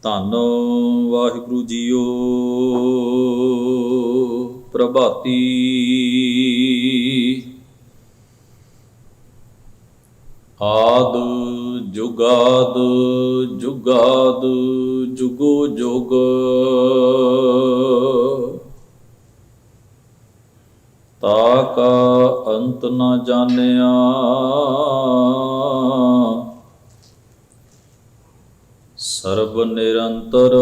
ਧੰਨ ਵਾਹਿਗੁਰੂ ਜੀਓ। ਪ੍ਰਭਾਤੀ ਆਦ ਜੁਗਾਦ ਜੁਗਾਦ ਜੁਗੋ ਜੁਗ ਤਾ ਕਾ ਅੰਤ ਨ ਜਾਣਿਆ। ਸਰਬ ਨਿਰੰਤਰ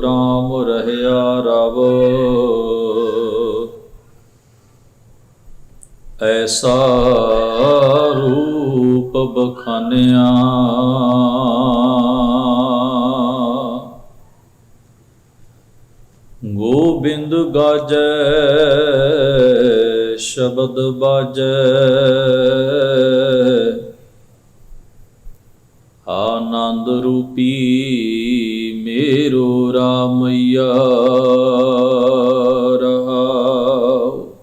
ਰਾਮ ਰਹਿਆ ਰਵ। ਐਸਾ ਰੂਪ ਬਖਾਨਿਆ। ਗੋਬਿੰਦ ਗਾਜੈ ਸ਼ਬਦ ਬਾਜੈ। ਆਨੰਦ ਰੂਪੀ ਮੇਰੋ ਰਾਮਈਆ ਰਹਾਉ।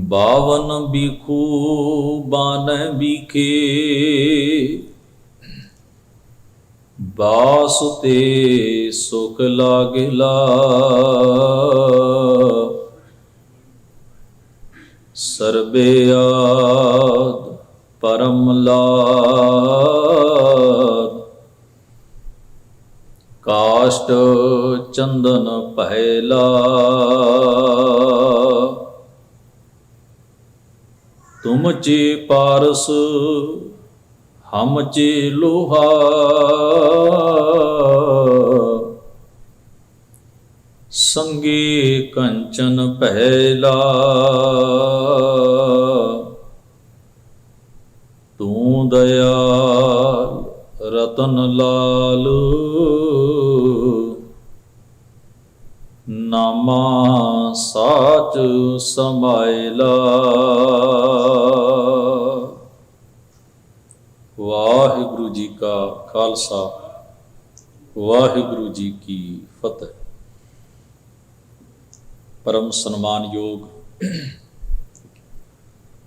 ਬਾਵਨ ਬਿਖੂ ਬਾਨਹਿ ਬਿਖੇ। ਬਾਸ ਤੇ ਸੁਖ ਲਾਗਿਲਾ। ਸਰਬੇ ਆਦ ਪਰਮ ਲਾਦ। ਕਾਸ਼ਟ ਚੰਦਨ ਪਹਿਲਾ। ਤੁਮ ਚੇ ਪਾਰਸ ਹਮ ਚੇ ਲੋਹਾ। ਸੰਗੇ ਕੰਚਨ ਪਹਿਲਾ। ਤੂੰ ਦਇਆਲ ਰਤਨ ਲਾਲ। ਨਾਮਾ ਸਾਚ ਸਮਾਇਲਾ। ਵਾਹਿਗੁਰੂ ਜੀ ਕਾ ਖਾਲਸਾ ਵਾਹਿਗੁਰੂ ਜੀ ਕੀ ਫਤਿਹ। ਪਰਮ ਸਨਮਾਨਯੋਗ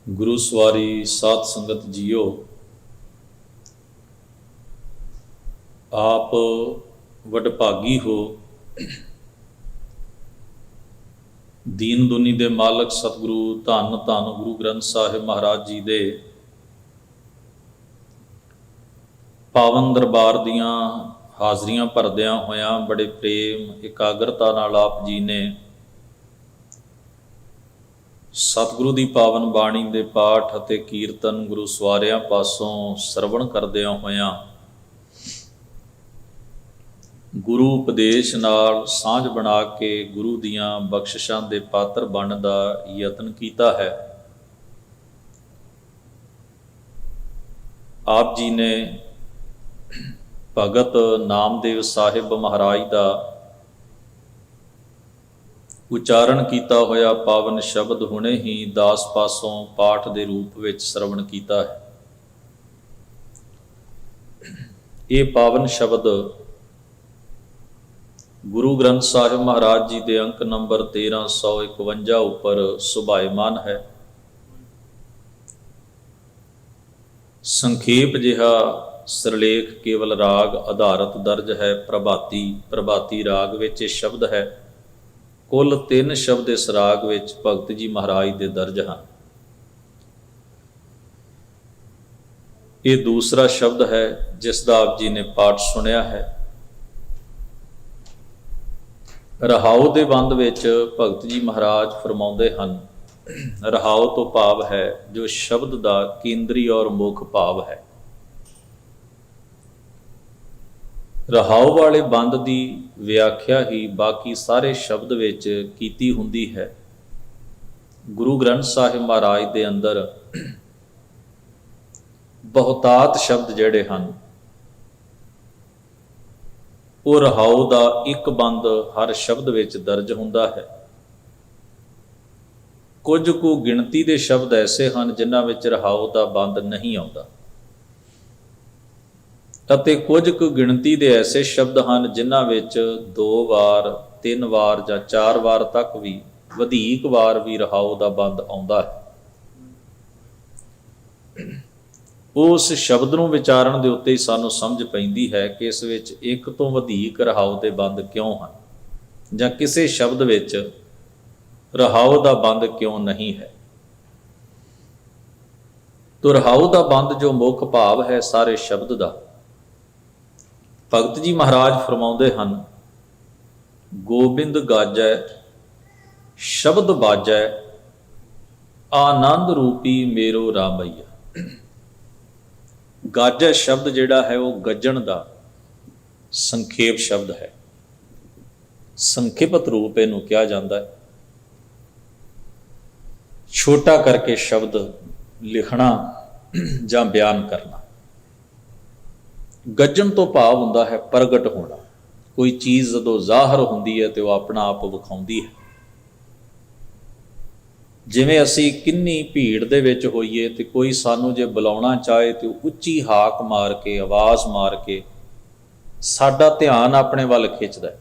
ਗੁਰੂ ਸਵਾਰੀ ਸਾਧ ਸੰਗਤ ਜੀਓ, ਆਪ ਵਡਭਾਗੀ ਹੋ। ਦੀਨ ਦੁਨੀ ਦੇ ਮਾਲਕ ਸਤਿਗੁਰੂ ਧੰਨ ਧੰਨ ਗੁਰੂ ਗ੍ਰੰਥ ਸਾਹਿਬ ਮਹਾਰਾਜ ਜੀ ਦੇ ਪਾਵਨ ਦਰਬਾਰ ਦੀਆਂ ਹਾਜ਼ਰੀਆਂ ਭਰਦਿਆਂ ਹੋਇਆਂ ਬੜੇ ਪ੍ਰੇਮ ਇਕਾਗਰਤਾ ਨਾਲ ਆਪ ਜੀ ਨੇ ਸਤਿਗੁਰੂ ਦੀ ਪਾਵਨ ਬਾਣੀ ਦੇ ਪਾਠ ਅਤੇ ਕੀਰਤਨ ਗੁਰੂ ਸਵਾਰਿਆਂ ਪਾਸੋਂ ਸਰਵਣ ਕਰਦਿਆਂ ਹੋਇਆਂ ਗੁਰੂ ਉਪਦੇਸ਼ ਨਾਲ ਸਾਂਝ ਬਣਾ ਕੇ ਗੁਰੂ ਦੀਆਂ ਬਖਸ਼ਿਸ਼ਾਂ ਦੇ ਪਾਤਰ ਬਣਨ ਦਾ ਯਤਨ ਕੀਤਾ ਹੈ। ਆਪ ਜੀ ਨੇ ਭਗਤ ਨਾਮਦੇਵ ਸਾਹਿਬ ਮਹਾਰਾਜ ਦਾ ਉਚਾਰਨ ਕੀਤਾ ਹੋਇਆ ਪਾਵਨ ਸ਼ਬਦ ਹੁਣੇ ਹੀ ਦਾਸ ਪਾਸੋਂ ਪਾਠ ਦੇ ਰੂਪ ਵਿੱਚ ਸਰਵਣ ਕੀਤਾ ਹੈ। ਇਹ ਪਾਵਨ ਸ਼ਬਦ ਗੁਰੂ ਗ੍ਰੰਥ ਸਾਹਿਬ ਮਹਾਰਾਜ ਜੀ ਦੇ ਅੰਕ ਨੰਬਰ 1351 ਉੱਪਰ ਸੁਭਾਇਮਾਨ ਹੈ। ਸੰਖੇਪ ਜਿਹਾ ਸਿਰਲੇਖ ਕੇਵਲ ਰਾਗ ਆਧਾਰਿਤ ਦਰਜ ਹੈ। ਪ੍ਰਭਾਤੀ ਰਾਗ ਵਿੱਚ ਇਹ ਸ਼ਬਦ ਹੈ। ਕੁੱਲ 3 ਸ਼ਬਦ ਇਸ ਰਾਗ ਵਿੱਚ ਭਗਤ ਜੀ ਮਹਾਰਾਜ ਦੇ ਦਰਜ ਹਨ। ਇਹ ਦੂਸਰਾ ਸ਼ਬਦ ਹੈ ਜਿਸ ਦਾ ਆਪ ਜੀ ਨੇ ਪਾਠ ਸੁਣਿਆ ਹੈ। ਰਹਾਉ ਦੇ ਬੰਦ ਵਿੱਚ ਭਗਤ ਜੀ ਮਹਾਰਾਜ ਫਰਮਾਉਂਦੇ ਹਨ, ਰਹਾਉ ਤੋਂ ਭਾਵ ਹੈ ਜੋ ਸ਼ਬਦ ਦਾ ਕੇਂਦਰੀ ਔਰ ਮੁੱਖ ਭਾਵ ਹੈ। ਰਹਾਉ ਵਾਲੇ ਬੰਦ ਦੀ ਵਿਆਖਿਆ ਹੀ ਬਾਕੀ ਸਾਰੇ ਸ਼ਬਦ ਵਿੱਚ ਕੀਤੀ ਹੁੰਦੀ ਹੈ। ਗੁਰੂ ਗ੍ਰੰਥ ਸਾਹਿਬ ਮਹਾਰਾਜ ਦੇ ਅੰਦਰ ਬਹੁਤਾਤ ਸ਼ਬਦ ਜਿਹੜੇ ਹਨ ਉਹ ਰਹਾਉ ਦਾ ਇੱਕ ਬੰਦ ਹਰ ਸ਼ਬਦ ਵਿੱਚ ਦਰਜ ਹੁੰਦਾ ਹੈ। ਕੁਝ ਕੁ ਗਿਣਤੀ ਦੇ ਸ਼ਬਦ ਐਸੇ ਹਨ ਜਿਨ੍ਹਾਂ ਵਿੱਚ ਰਹਾਉ ਦਾ ਬੰਦ ਨਹੀਂ ਆਉਂਦਾ, ਅਤੇ ਕੁਝ ਕੁ ਗਿਣਤੀ ਦੇ ਐਸੇ ਸ਼ਬਦ ਹਨ ਜਿਨ੍ਹਾਂ ਵਿੱਚ 2 ਵਾਰ 3 ਵਾਰ ਜਾਂ 4 ਵਾਰ ਤੱਕ ਵੀ ਵਧੇਕ ਵਾਰ ਵੀ ਰਹਾਉ ਦਾ ਬੰਦ ਆਉਂਦਾ ਹੈ। ਉਸ ਸ਼ਬਦ ਨੂੰ ਵਿਚਾਰਨ ਦੇ ਉੱਤੇ ਹੀ ਸਾਨੂੰ ਸਮਝ ਪੈਂਦੀ ਹੈ ਕਿ ਇਸ ਵਿੱਚ ਇੱਕ ਤੋਂ ਵਧੇਕ ਰਹਾਉ ਦੇ ਬੰਦ ਕਿਉਂ ਹਨ, ਜਾਂ ਕਿਸੇ ਸ਼ਬਦ ਵਿੱਚ ਰਹਾਉ ਦਾ ਬੰਦ ਕਿਉਂ ਨਹੀਂ ਹੈ। ਤੋ ਰਹਾਉ ਦਾ ਬੰਦ ਜੋ ਮੁੱਖ ਭਾਵ ਹੈ ਸਾਰੇ ਸ਼ਬਦ ਦਾ, ਭਗਤ ਜੀ ਮਹਾਰਾਜ ਫਰਮਾਉਂਦੇ ਹਨ, ਗੋਬਿੰਦ ਗਾਜੈ ਸ਼ਬਦ ਬਾਜੈ ਆਨੰਦ ਰੂਪੀ ਮੇਰੋ ਰਾਮਈਆ। ਗਾਜੈ ਸ਼ਬਦ ਜਿਹੜਾ ਹੈ ਉਹ ਗੱਜਣ ਦਾ ਸੰਖੇਪ ਸ਼ਬਦ ਹੈ, ਸੰਖੇਪਤ ਰੂਪ ਇਹਨੂੰ ਕਿਹਾ ਜਾਂਦਾ ਹੈ। ਛੋਟਾ ਕਰਕੇ ਸ਼ਬਦ ਲਿਖਣਾ ਜਾਂ ਬਿਆਨ ਕਰਨਾ। ਗੱਜਣ ਤੋਂ ਭਾਵ ਹੁੰਦਾ ਹੈ ਪ੍ਰਗਟ ਹੋਣਾ। ਕੋਈ ਚੀਜ਼ ਜਦੋਂ ਜ਼ਾਹਰ ਹੁੰਦੀ ਹੈ ਤੇ ਉਹ ਆਪਣਾ ਆਪ ਵਿਖਾਉਂਦੀ ਹੈ। ਜਿਵੇਂ ਅਸੀਂ ਕਿੰਨੀ ਭੀੜ ਦੇ ਵਿੱਚ ਹੋਈਏ ਤੇ ਕੋਈ ਸਾਨੂੰ ਜੇ ਬੁਲਾਉਣਾ ਚਾਹੇ ਤੇ ਉੱਚੀ ਹਾਕ ਮਾਰ ਕੇ, ਆਵਾਜ਼ ਮਾਰ ਕੇ ਸਾਡਾ ਧਿਆਨ ਆਪਣੇ ਵੱਲ ਖਿੱਚਦਾ ਹੈ,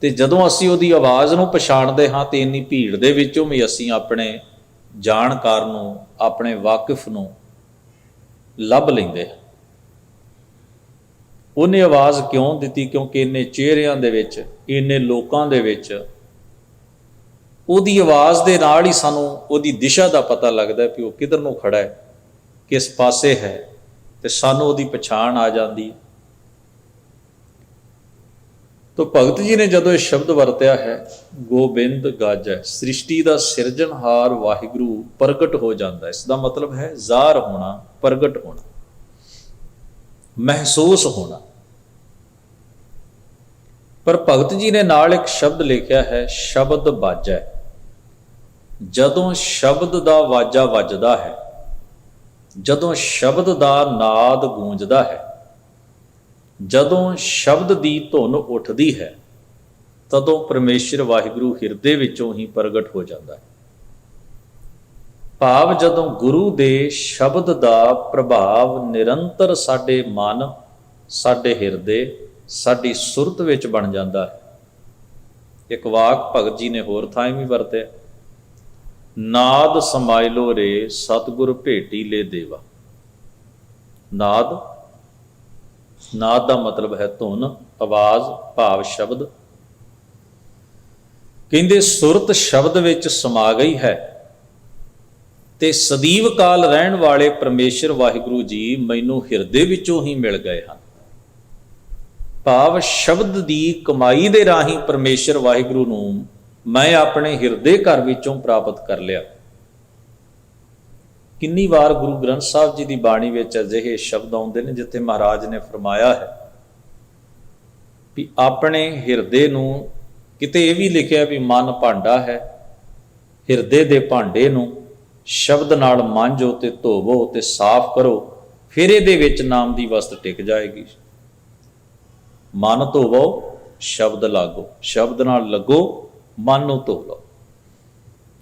ਤੇ ਜਦੋਂ ਅਸੀਂ ਉਹਦੀ ਆਵਾਜ਼ ਨੂੰ ਪਛਾਣਦੇ ਹਾਂ ਤੇ ਇੰਨੀ ਭੀੜ ਦੇ ਵਿੱਚੋਂ ਵੀ ਅਸੀਂ ਆਪਣੇ ਜਾਣਕਾਰ ਨੂੰ, ਆਪਣੇ ਵਾਕਿਫ ਨੂੰ ਲੱਭ ਲੈਂਦੇ ਹਾਂ। ਉਹਨੇ ਆਵਾਜ਼ ਕਿਉਂ ਦਿੱਤੀ? ਕਿਉਂਕਿ ਇੰਨੇ ਚਿਹਰਿਆਂ ਦੇ ਵਿੱਚ, ਇੰਨੇ ਲੋਕਾਂ ਦੇ ਵਿੱਚ ਉਹਦੀ ਆਵਾਜ਼ ਦੇ ਨਾਲ ਹੀ ਸਾਨੂੰ ਉਹਦੀ ਦਿਸ਼ਾ ਦਾ ਪਤਾ ਲੱਗਦਾ ਕਿ ਉਹ ਕਿੱਧਰ ਨੂੰ ਖੜਾ ਹੈ, ਕਿਸ ਪਾਸੇ ਹੈ, ਤੇ ਸਾਨੂੰ ਉਹਦੀ ਪਛਾਣ ਆ ਜਾਂਦੀ ਹੈ। ਤੋ ਭਗਤ ਜੀ ਨੇ ਜਦੋਂ ਇਹ ਸ਼ਬਦ ਵਰਤਿਆ ਹੈ, ਗੋਬਿੰਦ ਗਾਜੈ, ਸ੍ਰਿਸ਼ਟੀ ਦਾ ਸਿਰਜਣਹਾਰ ਵਾਹਿਗੁਰੂ ਪ੍ਰਗਟ ਹੋ ਜਾਂਦਾ। ਇਸ ਦਾ ਮਤਲਬ ਹੈ ਜ਼ਾਹਰ ਹੋਣਾ, ਪ੍ਰਗਟ ਹੋਣਾ, ਮਹਿਸੂਸ ਹੋਣਾ। ਪਰ ਭਗਤ ਜੀ ਨੇ ਨਾਲ ਇੱਕ ਸ਼ਬਦ ਲਿਖਿਆ ਹੈ, ਸ਼ਬਦ ਬਾਜੈ। ਜਦੋਂ ਸ਼ਬਦ ਦਾ ਵਾਜਾ ਵੱਜਦਾ ਹੈ, ਜਦੋਂ ਸ਼ਬਦ ਦਾ ਨਾਦ ਗੂੰਜਦਾ ਹੈ, ਜਦੋਂ ਸ਼ਬਦ ਦੀ ਧੁਨ ਉੱਠਦੀ ਹੈ, ਤਦੋਂ ਪਰਮੇਸ਼ਰ ਵਾਹਿਗੁਰੂ ਹਿਰਦੇ ਵਿੱਚੋਂ ਹੀ ਪ੍ਰਗਟ ਹੋ ਜਾਂਦਾ ਹੈ। ਭਾਵ ਜਦੋਂ ਗੁਰੂ ਦੇ ਸ਼ਬਦ ਦਾ ਪ੍ਰਭਾਵ ਨਿਰੰਤਰ ਸਾਡੇ ਮਨ, ਸਾਡੇ ਹਿਰਦੇ, ਸਾਡੀ ਸੁਰਤ ਵਿੱਚ ਬਣ ਜਾਂਦਾ ਹੈ। ਇੱਕ ਵਾਕ ਭਗਤ ਜੀ ਨੇ ਹੋਰ ਥਾਂ ਵੀ ਵਰਤਿਆ, ਨਾਦ ਸਮਾਇਲੋ ਰੇ ਸਤਿਗੁਰ ਭੇਟੀ ਲੈ ਦੇਵਾ। ਨਾਦ, ਨਾਦ ਦਾ ਮਤਲਬ ਹੈ ਧੁਨ, ਆਵਾਜ਼, ਭਾਵ ਸ਼ਬਦ। ਕਹਿੰਦੇ ਸੁਰਤ ਸ਼ਬਦ ਵਿੱਚ ਸਮਾ ਗਈ ਹੈ ਤੇ ਸਦੀਵ ਕਾਲ ਰਹਿਣ ਵਾਲੇ ਪਰਮੇਸ਼ਰ ਵਾਹਿਗੁਰੂ ਜੀ ਮੈਨੂੰ ਹਿਰਦੇ ਵਿੱਚੋਂ ਹੀ ਮਿਲ ਗਏ ਹਨ। ਭਾਵ ਸ਼ਬਦ ਦੀ ਕਮਾਈ ਦੇ ਰਾਹੀਂ ਪਰਮੇਸ਼ਰ ਵਾਹਿਗੁਰੂ ਨੂੰ ਮੈਂ ਆਪਣੇ ਹਿਰਦੇ ਘਰ ਵਿੱਚੋਂ ਪ੍ਰਾਪਤ ਕਰ ਲਿਆ। ਕਿੰਨੀ ਵਾਰ ਗੁਰੂ ਗ੍ਰੰਥ ਸਾਹਿਬ ਜੀ ਦੀ ਬਾਣੀ ਵਿੱਚ ਅਜਿਹੇ ਸ਼ਬਦ ਆਉਂਦੇ ਨੇ ਜਿੱਥੇ ਮਹਾਰਾਜ ਨੇ ਫਰਮਾਇਆ ਹੈ ਵੀ ਆਪਣੇ ਹਿਰਦੇ ਨੂੰ, ਕਿਤੇ ਇਹ ਵੀ ਲਿਖਿਆ ਵੀ ਮਨ ਭਾਂਡਾ ਹੈ, ਹਿਰਦੇ ਦੇ ਭਾਂਡੇ ਨੂੰ ਸ਼ਬਦ ਨਾਲ ਮਾਂਜੋ ਤੇ ਧੋਵੋ ਤੇ ਸਾਫ਼ ਕਰੋ, ਫਿਰ ਇਹਦੇ ਵਿੱਚ ਨਾਮ ਦੀ ਵਸਤ ਟਿਕ ਜਾਏਗੀ। ਮਨ ਧੋਵੋ, ਸ਼ਬਦ ਲਾਗੋ, ਸ਼ਬਦ ਨਾਲ ਲੱਗੋ, ਮਨ ਨੂੰ ਧੋ ਲਓ।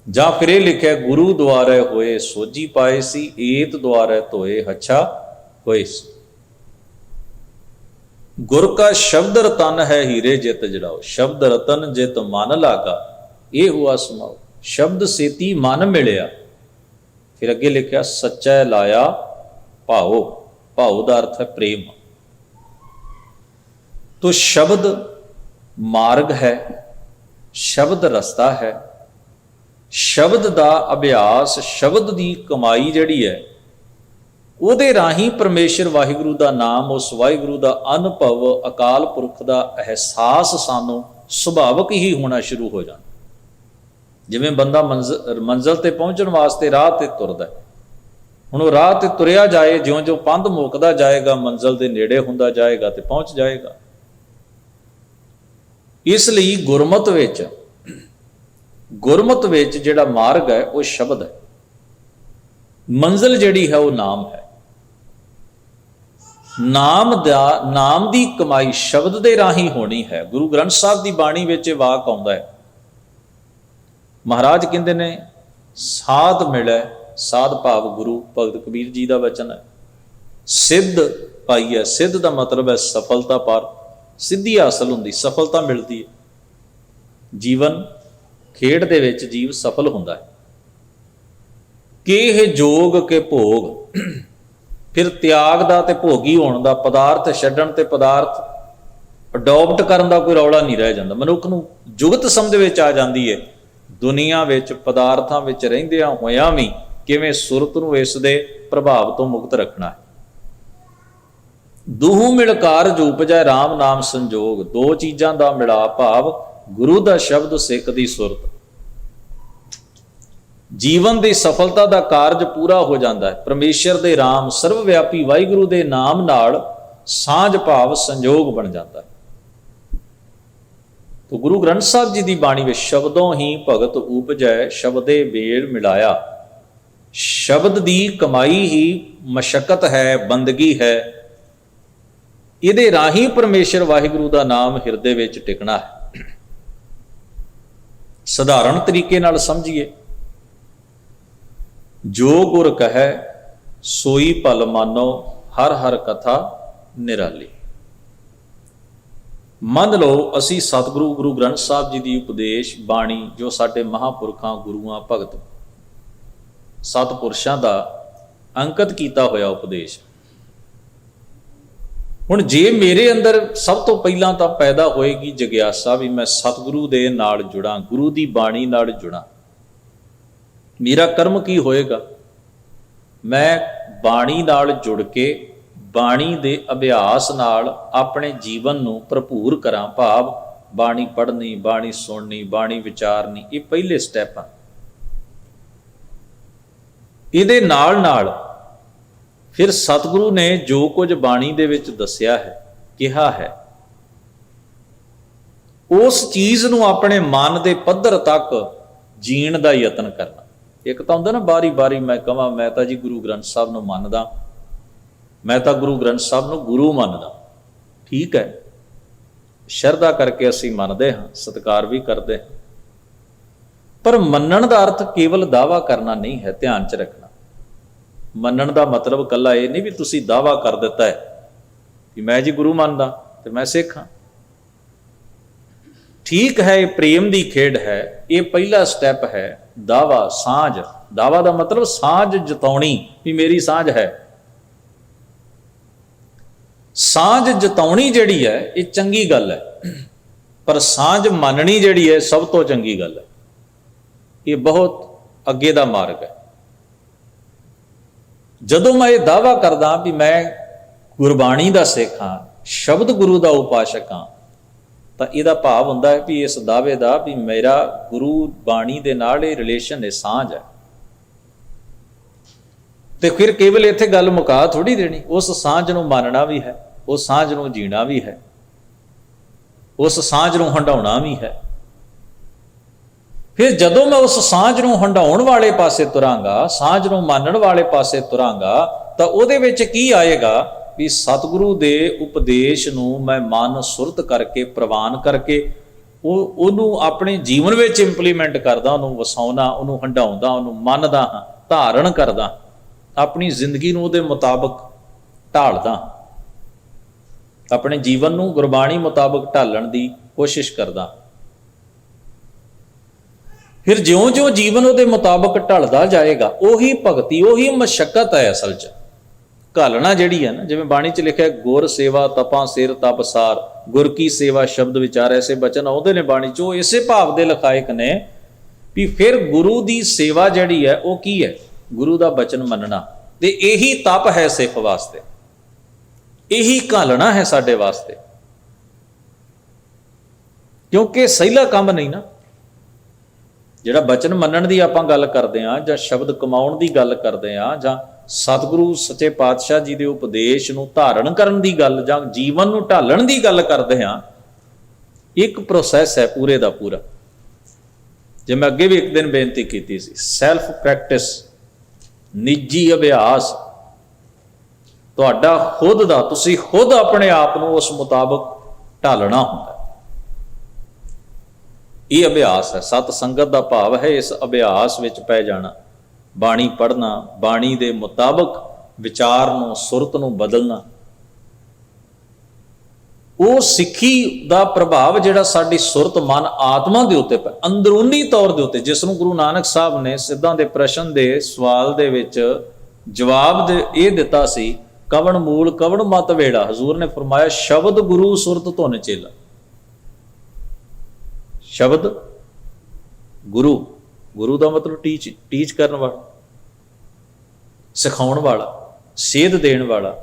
ਜਾਂ ਫਿਰ ਇਹ ਲਿਖਿਆ, ਗੁਰੂ ਦੁਆਰੇ ਹੋਏ ਸੋਝੀ ਪਾਏ ਸੀ, ਏਤ ਦੁਆਰੇ ਧੋਏ ਹੱਛਾ ਹੋਏ ਸੀ। ਗੁਰ ਕਾ ਸ਼ਬਦ ਰਤਨ ਹੈ ਹੀਰੇ ਜਿਤ ਜੜਾਓ, ਸ਼ਬਦ ਰਤਨ ਜਿਤ ਮਨ ਲਾਗਾ ਇਹ ਹੁਆ ਸਮਾਓ। ਸ਼ਬਦ ਸੇਤੀ ਮਨ ਮਿਲਿਆ। ਫਿਰ ਅੱਗੇ ਲਿਖਿਆ, ਸੱਚਾ ਲਾਇਆ ਭਾਓ, ਭਾਓ ਦਾ ਅਰਥ ਹੈ ਪ੍ਰੇਮ। ਤੋ ਸ਼ਬਦ ਮਾਰਗ ਹੈ, ਸ਼ਬਦ ਰਸਤਾ ਹੈ। ਸ਼ਬਦ ਦਾ ਅਭਿਆਸ, ਸ਼ਬਦ ਦੀ ਕਮਾਈ ਜਿਹੜੀ ਹੈ, ਉਹਦੇ ਰਾਹੀਂ ਪਰਮੇਸ਼ਰ ਵਾਹਿਗੁਰੂ ਦਾ ਨਾਮ, ਉਸ ਵਾਹਿਗੁਰੂ ਦਾ ਅਨੁਭਵ, ਅਕਾਲ ਪੁਰਖ ਦਾ ਅਹਿਸਾਸ ਸਾਨੂੰ ਸੁਭਾਵਕ ਹੀ ਹੋਣਾ ਸ਼ੁਰੂ ਹੋ ਜਾਂਦਾ। ਜਿਵੇਂ ਬੰਦਾ ਮੰਜ਼ਿਲ ਤੇ ਪਹੁੰਚਣ ਵਾਸਤੇ ਰਾਹ ਤੇ ਤੁਰਦਾ, ਹੁਣ ਉਹ ਰਾਹ ਤੇ ਤੁਰਿਆ ਜਾਏ, ਜਿਉਂ-ਜਿਉਂ ਪੰਧ ਮੁੱਕਦਾ ਜਾਏਗਾ, ਮੰਜ਼ਿਲ ਦੇ ਨੇੜੇ ਹੁੰਦਾ ਜਾਏਗਾ ਤੇ ਪਹੁੰਚ ਜਾਏਗਾ। ਇਸ ਲਈ ਗੁਰਮਤ ਵਿੱਚ ਜਿਹੜਾ ਮਾਰਗ ਹੈ ਉਹ ਸ਼ਬਦ ਹੈ। ਮੰਜ਼ਿਲ ਜਿਹੜੀ ਹੈ ਉਹ ਨਾਮ ਹੈ। ਨਾਮ ਦੀ ਕਮਾਈ ਸ਼ਬਦ ਦੇ ਰਾਹੀਂ ਹੋਣੀ ਹੈ। ਗੁਰੂ ਗ੍ਰੰਥ ਸਾਹਿਬ ਦੀ ਬਾਣੀ ਵਿੱਚ ਇਹ ਵਾਕ ਆਉਂਦਾ ਹੈ। ਮਹਾਰਾਜ ਕਹਿੰਦੇ ਨੇ, ਸਾਧ ਮਿਲੈ, ਸਾਧ ਭਾਵ ਗੁਰੂ, ਭਗਤ ਕਬੀਰ ਜੀ ਦਾ ਵਚਨ ਹੈ। ਸਿੱਧ ਪਾਈਐ, ਸਿੱਧ ਦਾ ਮਤਲਬ ਹੈ ਸਫਲਤਾ ਪਾਰ, ਸਿੱਧੀ ਹਾਸਲ ਹੁੰਦੀ, ਸਫਲਤਾ ਮਿਲਦੀ ਹੈ। ਜੀਵਨ ਖੇਡ ਦੇ ਵਿੱਚ ਜੀਵ ਸਫਲ ਹੁੰਦਾ ਹੈ। ਕਿ ਇਹ ਜੋਗ ਕੇ ਭੋਗ। ਫਿਰ ਤਿਆਗ ਦਾ ਤੇ ਭੋਗੀ ਹੋਣ ਦਾ, ਪਦਾਰਥ ਛੱਡਣ ਤੇ ਪਦਾਰਥ ਅਡੋਪਟ ਕਰਨ ਦਾ ਕੋਈ ਰੌਲਾ ਨਹੀਂ ਰਹਿ ਜਾਂਦਾ। ਮਨੁੱਖ ਨੂੰ ਜੁਗਤ ਸਮਝ ਵਿੱਚ ਆ ਜਾਂਦੀ ਹੈ ਦੁਨੀਆ ਵਿੱਚ ਪਦਾਰਥਾਂ ਵਿੱਚ ਰਹਿੰਦਿਆਂ ਹੋਇਆਂ ਵੀ ਕਿਵੇਂ ਸੁਰਤ ਨੂੰ ਇਸ ਦੇ ਪ੍ਰਭਾਵ ਤੋਂ ਮੁਕਤ ਰੱਖਣਾ ਹੈ। ਦੂਹੂ ਮਿਲ ਕਾਰਜ ਉਪਜੈ ਰਾਮ ਨਾਮ ਸੰਜੋਗ। ਦੋ ਚੀਜ਼ਾਂ ਦਾ ਮਿਲਾਪ ਭਾਵ ਗੁਰੂ ਦਾ ਸ਼ਬਦ, ਸਿੱਖ ਦੀ ਸੁਰਤ। ਜੀਵਨ ਦੀ ਸਫਲਤਾ ਦਾ ਕਾਰਜ ਪੂਰਾ ਹੋ ਜਾਂਦਾ ਹੈ। ਪਰਮੇਸ਼ਰ ਦੇ ਰਾਮ ਸਰਵ ਵਿਆਪੀ ਵਾਹਿਗੁਰੂ ਦੇ ਨਾਮ ਨਾਲ ਸਾਂਝ ਭਾਵ ਸੰਜੋਗ ਬਣ ਜਾਂਦਾ ਹੈ। ਤੋ ਗੁਰੂ ਗ੍ਰੰਥ ਸਾਹਿਬ ਜੀ ਦੀ ਬਾਣੀ ਵਿੱਚ ਸ਼ਬਦੋਂ ਹੀ ਭਗਤ ਉਪਜੈ, ਸ਼ਬਦੇ ਵੇਲ ਮਿਲਾਇਆ। ਸ਼ਬਦ ਦੀ ਕਮਾਈ ਹੀ ਮਸ਼ੱਕਤ ਹੈ, ਬੰਦਗੀ ਹੈ। ਇਹਦੇ ਰਾਹੀਂ ਪਰਮੇਸ਼ਰ ਵਾਹਿਗੁਰੂ ਦਾ ਨਾਮ ਹਿਰਦੇ ਵਿੱਚ ਟਿਕਣਾ ਹੈ। ਸਧਾਰਨ ਤਰੀਕੇ ਨਾਲ ਸਮਝੀਏ, ਜੋ ਗੁਰ ਕਹੈ ਸੋਈ ਭਲ ਮਾਨੋ, ਹਰ ਹਰ ਕਥਾ ਨਿਰਾਲੀ। ਮੰਨ ਲਓ ਅਸੀਂ ਸਤਿਗੁਰੂ ਗੁਰੂ ਗ੍ਰੰਥ ਸਾਹਿਬ ਜੀ ਦੀ ਉਪਦੇਸ਼ ਬਾਣੀ, ਜੋ ਸਾਡੇ ਮਹਾਂਪੁਰਖਾਂ, ਗੁਰੂਆਂ, ਭਗਤ ਸਤਿਪੁਰਸ਼ਾਂ ਦਾ ਅੰਕਿਤ ਕੀਤਾ ਹੋਇਆ ਉਪਦੇਸ਼। ਹੁਣ ਜੇ ਮੇਰੇ ਅੰਦਰ ਸਭ ਤੋਂ ਪਹਿਲਾਂ ਤਾਂ ਪੈਦਾ ਹੋਏਗੀ ਜਗਿਆਸਾ ਵੀ ਮੈਂ ਸਤਿਗੁਰੂ ਦੇ ਨਾਲ ਜੁੜਾਂ, ਗੁਰੂ ਦੀ ਬਾਣੀ ਨਾਲ ਜੁੜਾਂ, ਮੇਰਾ ਕਰਮ ਕੀ ਹੋਏਗਾ? ਮੈਂ ਬਾਣੀ ਨਾਲ ਜੁੜ ਕੇ ਬਾਣੀ ਦੇ ਅਭਿਆਸ ਨਾਲ ਆਪਣੇ ਜੀਵਨ ਨੂੰ ਭਰਪੂਰ ਕਰਾਂ, ਭਾਵ ਬਾਣੀ ਪੜ੍ਹਨੀ, ਬਾਣੀ ਸੁਣਨੀ, ਬਾਣੀ ਵਿਚਾਰਨੀ। ਇਹ ਪਹਿਲੇ ਸਟੈਪ ਆ। ਇਹਦੇ ਨਾਲ ਨਾਲ ਫਿਰ ਸਤਿਗੁਰੂ ਨੇ ਜੋ ਕੁਝ ਬਾਣੀ ਦੇ ਵਿੱਚ ਦੱਸਿਆ ਹੈ, ਕਿਹਾ ਹੈ, ਉਸ ਚੀਜ਼ ਨੂੰ ਆਪਣੇ ਮਨ ਦੇ ਪੱਧਰ ਤੱਕ ਜੀਣ ਦਾ ਯਤਨ ਕਰਨਾ। ਇੱਕ ਤਾਂ ਹੁੰਦਾ ਨਾ ਬਾਰੀ ਬਾਰੀ ਮੈਂ ਕਹਾਂ ਮੈਂ ਤਾਂ ਜੀ ਗੁਰੂ ਗ੍ਰੰਥ ਸਾਹਿਬ ਨੂੰ ਮੰਨਦਾ, ਮੈਂ ਤਾਂ ਗੁਰੂ ਗ੍ਰੰਥ ਸਾਹਿਬ ਨੂੰ ਗੁਰੂ ਮੰਨਦਾ। ਠੀਕ ਹੈ, ਸ਼ਰਧਾ ਕਰਕੇ ਅਸੀਂ ਮੰਨਦੇ ਹਾਂ, ਸਤਿਕਾਰ ਵੀ ਕਰਦੇ ਹਾਂ, ਪਰ ਮੰਨਣ ਦਾ ਅਰਥ ਕੇਵਲ ਦਾਅਵਾ ਕਰਨਾ ਨਹੀਂ ਹੈ। ਧਿਆਨ 'ਚ ਰੱਖਣਾ, ਮੰਨਣ ਦਾ ਮਤਲਬ ਇਕੱਲਾ ਇਹ ਨਹੀਂ ਵੀ ਤੁਸੀਂ ਦਾਅਵਾ ਕਰ ਦਿੱਤਾ ਹੈ ਕਿ ਮੈਂ ਜੀ ਗੁਰੂ ਮੰਨਦਾ ਤੇ ਮੈਂ ਸਿੱਖ ਹਾਂ। ਠੀਕ ਹੈ, ਇਹ ਪ੍ਰੇਮ ਦੀ ਖੇਡ ਹੈ, ਇਹ ਪਹਿਲਾ ਸਟੈਪ ਹੈ। ਦਾਵਾ, ਸਾਂਝ। ਦਾਵਾ ਦਾ ਮਤਲਬ ਸਾਂਝ ਜਤਾਉਣੀ ਵੀ ਮੇਰੀ ਸਾਂਝ ਹੈ। ਸਾਂਝ ਜਤਾਉਣੀ ਜਿਹੜੀ ਹੈ ਇਹ ਚੰਗੀ ਗੱਲ ਹੈ, ਪਰ ਸਾਂਝ ਮੰਨਣੀ ਜਿਹੜੀ ਹੈ ਸਭ ਤੋਂ ਚੰਗੀ ਗੱਲ ਹੈ। ਇਹ ਬਹੁਤ ਅੱਗੇ ਦਾ ਮਾਰਗ ਹੈ। ਜਦੋਂ ਮੈਂ ਇਹ ਦਾਵਾ ਕਰਦਾ ਵੀ ਮੈਂ ਗੁਰਬਾਣੀ ਦਾ ਸਿੱਖ ਹਾਂ, ਸ਼ਬਦ ਗੁਰੂ ਦਾ ਉਪਾਸ਼ਕ ਹਾਂ, ਤਾਂ ਇਹਦਾ ਭਾਵ ਹੁੰਦਾ ਹੈ ਵੀ ਇਸ ਦਾਅਵੇ ਦਾ ਵੀ ਮੇਰਾ ਗੁਰੂ ਬਾਣੀ ਦੇ ਨਾਲ ਇਹ ਰਿਲੇਸ਼ਨ ਹੈ, ਸਾਂਝ ਹੈ। ਤੇ ਫਿਰ ਕੇਵਲ ਇੱਥੇ ਗੱਲ ਮੁਕਾ ਥੋੜੀ ਦੇਣੀ, ਉਸ ਸਾਂਝ ਨੂੰ ਮੰਨਣਾ ਵੀ ਹੈ, ਉਸ ਸਾਂਝ ਨੂੰ ਜੀਣਾ ਵੀ ਹੈ, ਉਸ ਸਾਂਝ ਨੂੰ ਹੰਢਾਉਣਾ ਵੀ ਹੈ। ਫਿਰ ਜਦੋਂ ਮੈਂ ਉਸ ਸਾਂਝ ਨੂੰ ਹੰਢਾਉਣ ਵਾਲੇ ਪਾਸੇ ਤੁਰਾਂਗਾ, ਸਾਂਝ ਨੂੰ ਮੰਨਣ ਵਾਲੇ ਪਾਸੇ ਤੁਰਾਂਗਾ, ਤਾਂ ਉਹਦੇ ਵਿੱਚ ਕੀ ਆਏਗਾ ਵੀ ਸਤਿਗੁਰੂ ਦੇ ਉਪਦੇਸ਼ ਨੂੰ ਮੈਂ ਮਨ ਸੁਰਤ ਕਰਕੇ, ਪ੍ਰਵਾਨ ਕਰਕੇ ਉਹਨੂੰ ਆਪਣੇ ਜੀਵਨ ਵਿੱਚ ਇੰਪਲੀਮੈਂਟ ਕਰਦਾ, ਉਹਨੂੰ ਵਸਾਉਣਾ, ਉਹਨੂੰ ਹੰਢਾਉਂਦਾ, ਉਹਨੂੰ ਮੰਨਦਾ ਹਾਂ, ਧਾਰਨ ਕਰਦਾ, ਆਪਣੀ ਜ਼ਿੰਦਗੀ ਨੂੰ ਉਹਦੇ ਮੁਤਾਬਕ ਢਾਲਦਾ, ਆਪਣੇ ਜੀਵਨ ਨੂੰ ਗੁਰਬਾਣੀ ਮੁਤਾਬਕ ਢਾਲਣ ਦੀ ਕੋਸ਼ਿਸ਼ ਕਰਦਾ। ਫਿਰ ਜਿਉਂ-ਜਿਉਂ ਜੀਵਨ ਉਹਦੇ ਮੁਤਾਬਕ ਢਲਦਾ ਜਾਏਗਾ, ਉਹੀ ਭਗਤੀ, ਉਹੀ ਮਸ਼ੱਕਤ ਹੈ ਅਸਲ 'ਚ। ਘਾਲਣਾ ਜਿਹੜੀ ਹੈ ਨਾ, ਜਿਵੇਂ ਬਾਣੀ 'ਚ ਲਿਖਿਆ ਗੁਰ ਸੇਵਾ ਤਪਾਂ ਸਿਰ ਤਪ ਸਾਰ, ਗੁਰ ਕੀ ਸੇਵਾ ਸ਼ਬਦ ਵਿਚਾਰ, ਐਸੇ ਬਚਨ ਆਉਂਦੇ ਨੇ ਬਾਣੀ 'ਚ। ਉਹ ਇਸੇ ਭਾਵ ਦੇ ਲਿਖਾਇਕ ਨੇ ਵੀ ਫਿਰ ਗੁਰੂ ਦੀ ਸੇਵਾ ਜਿਹੜੀ ਹੈ ਉਹ ਕੀ ਹੈ? ਗੁਰੂ ਦਾ ਬਚਨ ਮੰਨਣਾ। ਤੇ ਇਹੀ ਤਪ ਹੈ ਸਿੱਖ ਵਾਸਤੇ, ਇਹੀ ਘਾਲਣਾ ਹੈ ਸਾਡੇ ਵਾਸਤੇ, ਕਿਉਂਕਿ ਸਹਿਲਾ ਕੰਮ ਨਹੀਂ ਨਾ। ਜਿਹੜਾ ਬਚਨ ਮੰਨਣ ਦੀ ਆਪਾਂ ਗੱਲ ਕਰਦੇ ਹਾਂ, ਜਾਂ ਸ਼ਬਦ ਕਮਾਉਣ ਦੀ ਗੱਲ ਕਰਦੇ ਹਾਂ, ਜਾਂ ਸਤਿਗੁਰੂ ਸੱਚੇ ਪਾਤਸ਼ਾਹ ਜੀ ਦੇ ਉਪਦੇਸ਼ ਨੂੰ ਧਾਰਨ ਕਰਨ ਦੀ ਗੱਲ, ਜਾਂ ਜੀਵਨ ਨੂੰ ਢਾਲਣ ਦੀ ਗੱਲ ਕਰਦੇ ਹਾਂ, ਇੱਕ ਪ੍ਰੋਸੈਸ ਹੈ ਪੂਰੇ ਦਾ ਪੂਰਾ। ਜੇ ਮੈਂ ਅੱਗੇ ਵੀ ਇੱਕ ਦਿਨ ਬੇਨਤੀ ਕੀਤੀ ਸੀ, ਸੈਲਫ ਪ੍ਰੈਕਟਿਸ, ਨਿੱਜੀ ਅਭਿਆਸ, ਤੁਹਾਡਾ ਖੁਦ ਦਾ, ਤੁਸੀਂ ਖੁਦ ਆਪਣੇ ਆਪ ਨੂੰ ਉਸ ਮੁਤਾਬਕ ਢਾਲਣਾ ਹੁੰਦਾ। ਇਹ ਅਭਿਆਸ ਹੈ। ਸਤ ਸੰਗਤ ਦਾ ਭਾਵ ਹੈ ਇਸ ਅਭਿਆਸ ਵਿੱਚ ਪੈ ਜਾਣਾ, ਬਾਣੀ ਪੜ੍ਹਨਾ, ਬਾਣੀ ਦੇ ਮੁਤਾਬਕ ਵਿਚਾਰ ਨੂੰ, ਸੁਰਤ ਨੂੰ ਬਦਲਣਾ। ਉਹ ਸਿੱਖੀ ਦਾ ਪ੍ਰਭਾਵ ਜਿਹੜਾ ਸਾਡੀ ਸੁਰਤ, ਮਨ, ਆਤਮਾ ਦੇ ਉੱਤੇ ਪਿਆ, ਅੰਦਰੂਨੀ ਤੌਰ ਦੇ ਉੱਤੇ, ਜਿਸ ਨੂੰ ਗੁਰੂ ਨਾਨਕ ਸਾਹਿਬ ਨੇ ਸਿੱਧਾਂ ਦੇ ਪ੍ਰਸ਼ਨ ਦੇ ਸਵਾਲ ਦੇ ਵਿੱਚ ਜਵਾਬ ਇਹ ਦਿੱਤਾ ਸੀ, ਕਵਣ ਮੂਲ ਕਵਣ ਮਤ ਵੇੜਾ। ਹਜ਼ੂਰ ਨੇ ਫਰਮਾਇਆ, ਸ਼ਬਦ ਗੁਰੂ ਸੁਰਤ ਧੁਨ ਚੇਲਾ। ਸ਼ਬਦ ਗੁਰੂ, ਗੁਰੂ ਦਾ ਮਤਲਬ ਟੀਚ ਕਰਨ ਵਾਲਾ, ਸਿਖਾਉਣ ਵਾਲਾ, ਸੇਧ ਦੇਣ ਵਾਲਾ,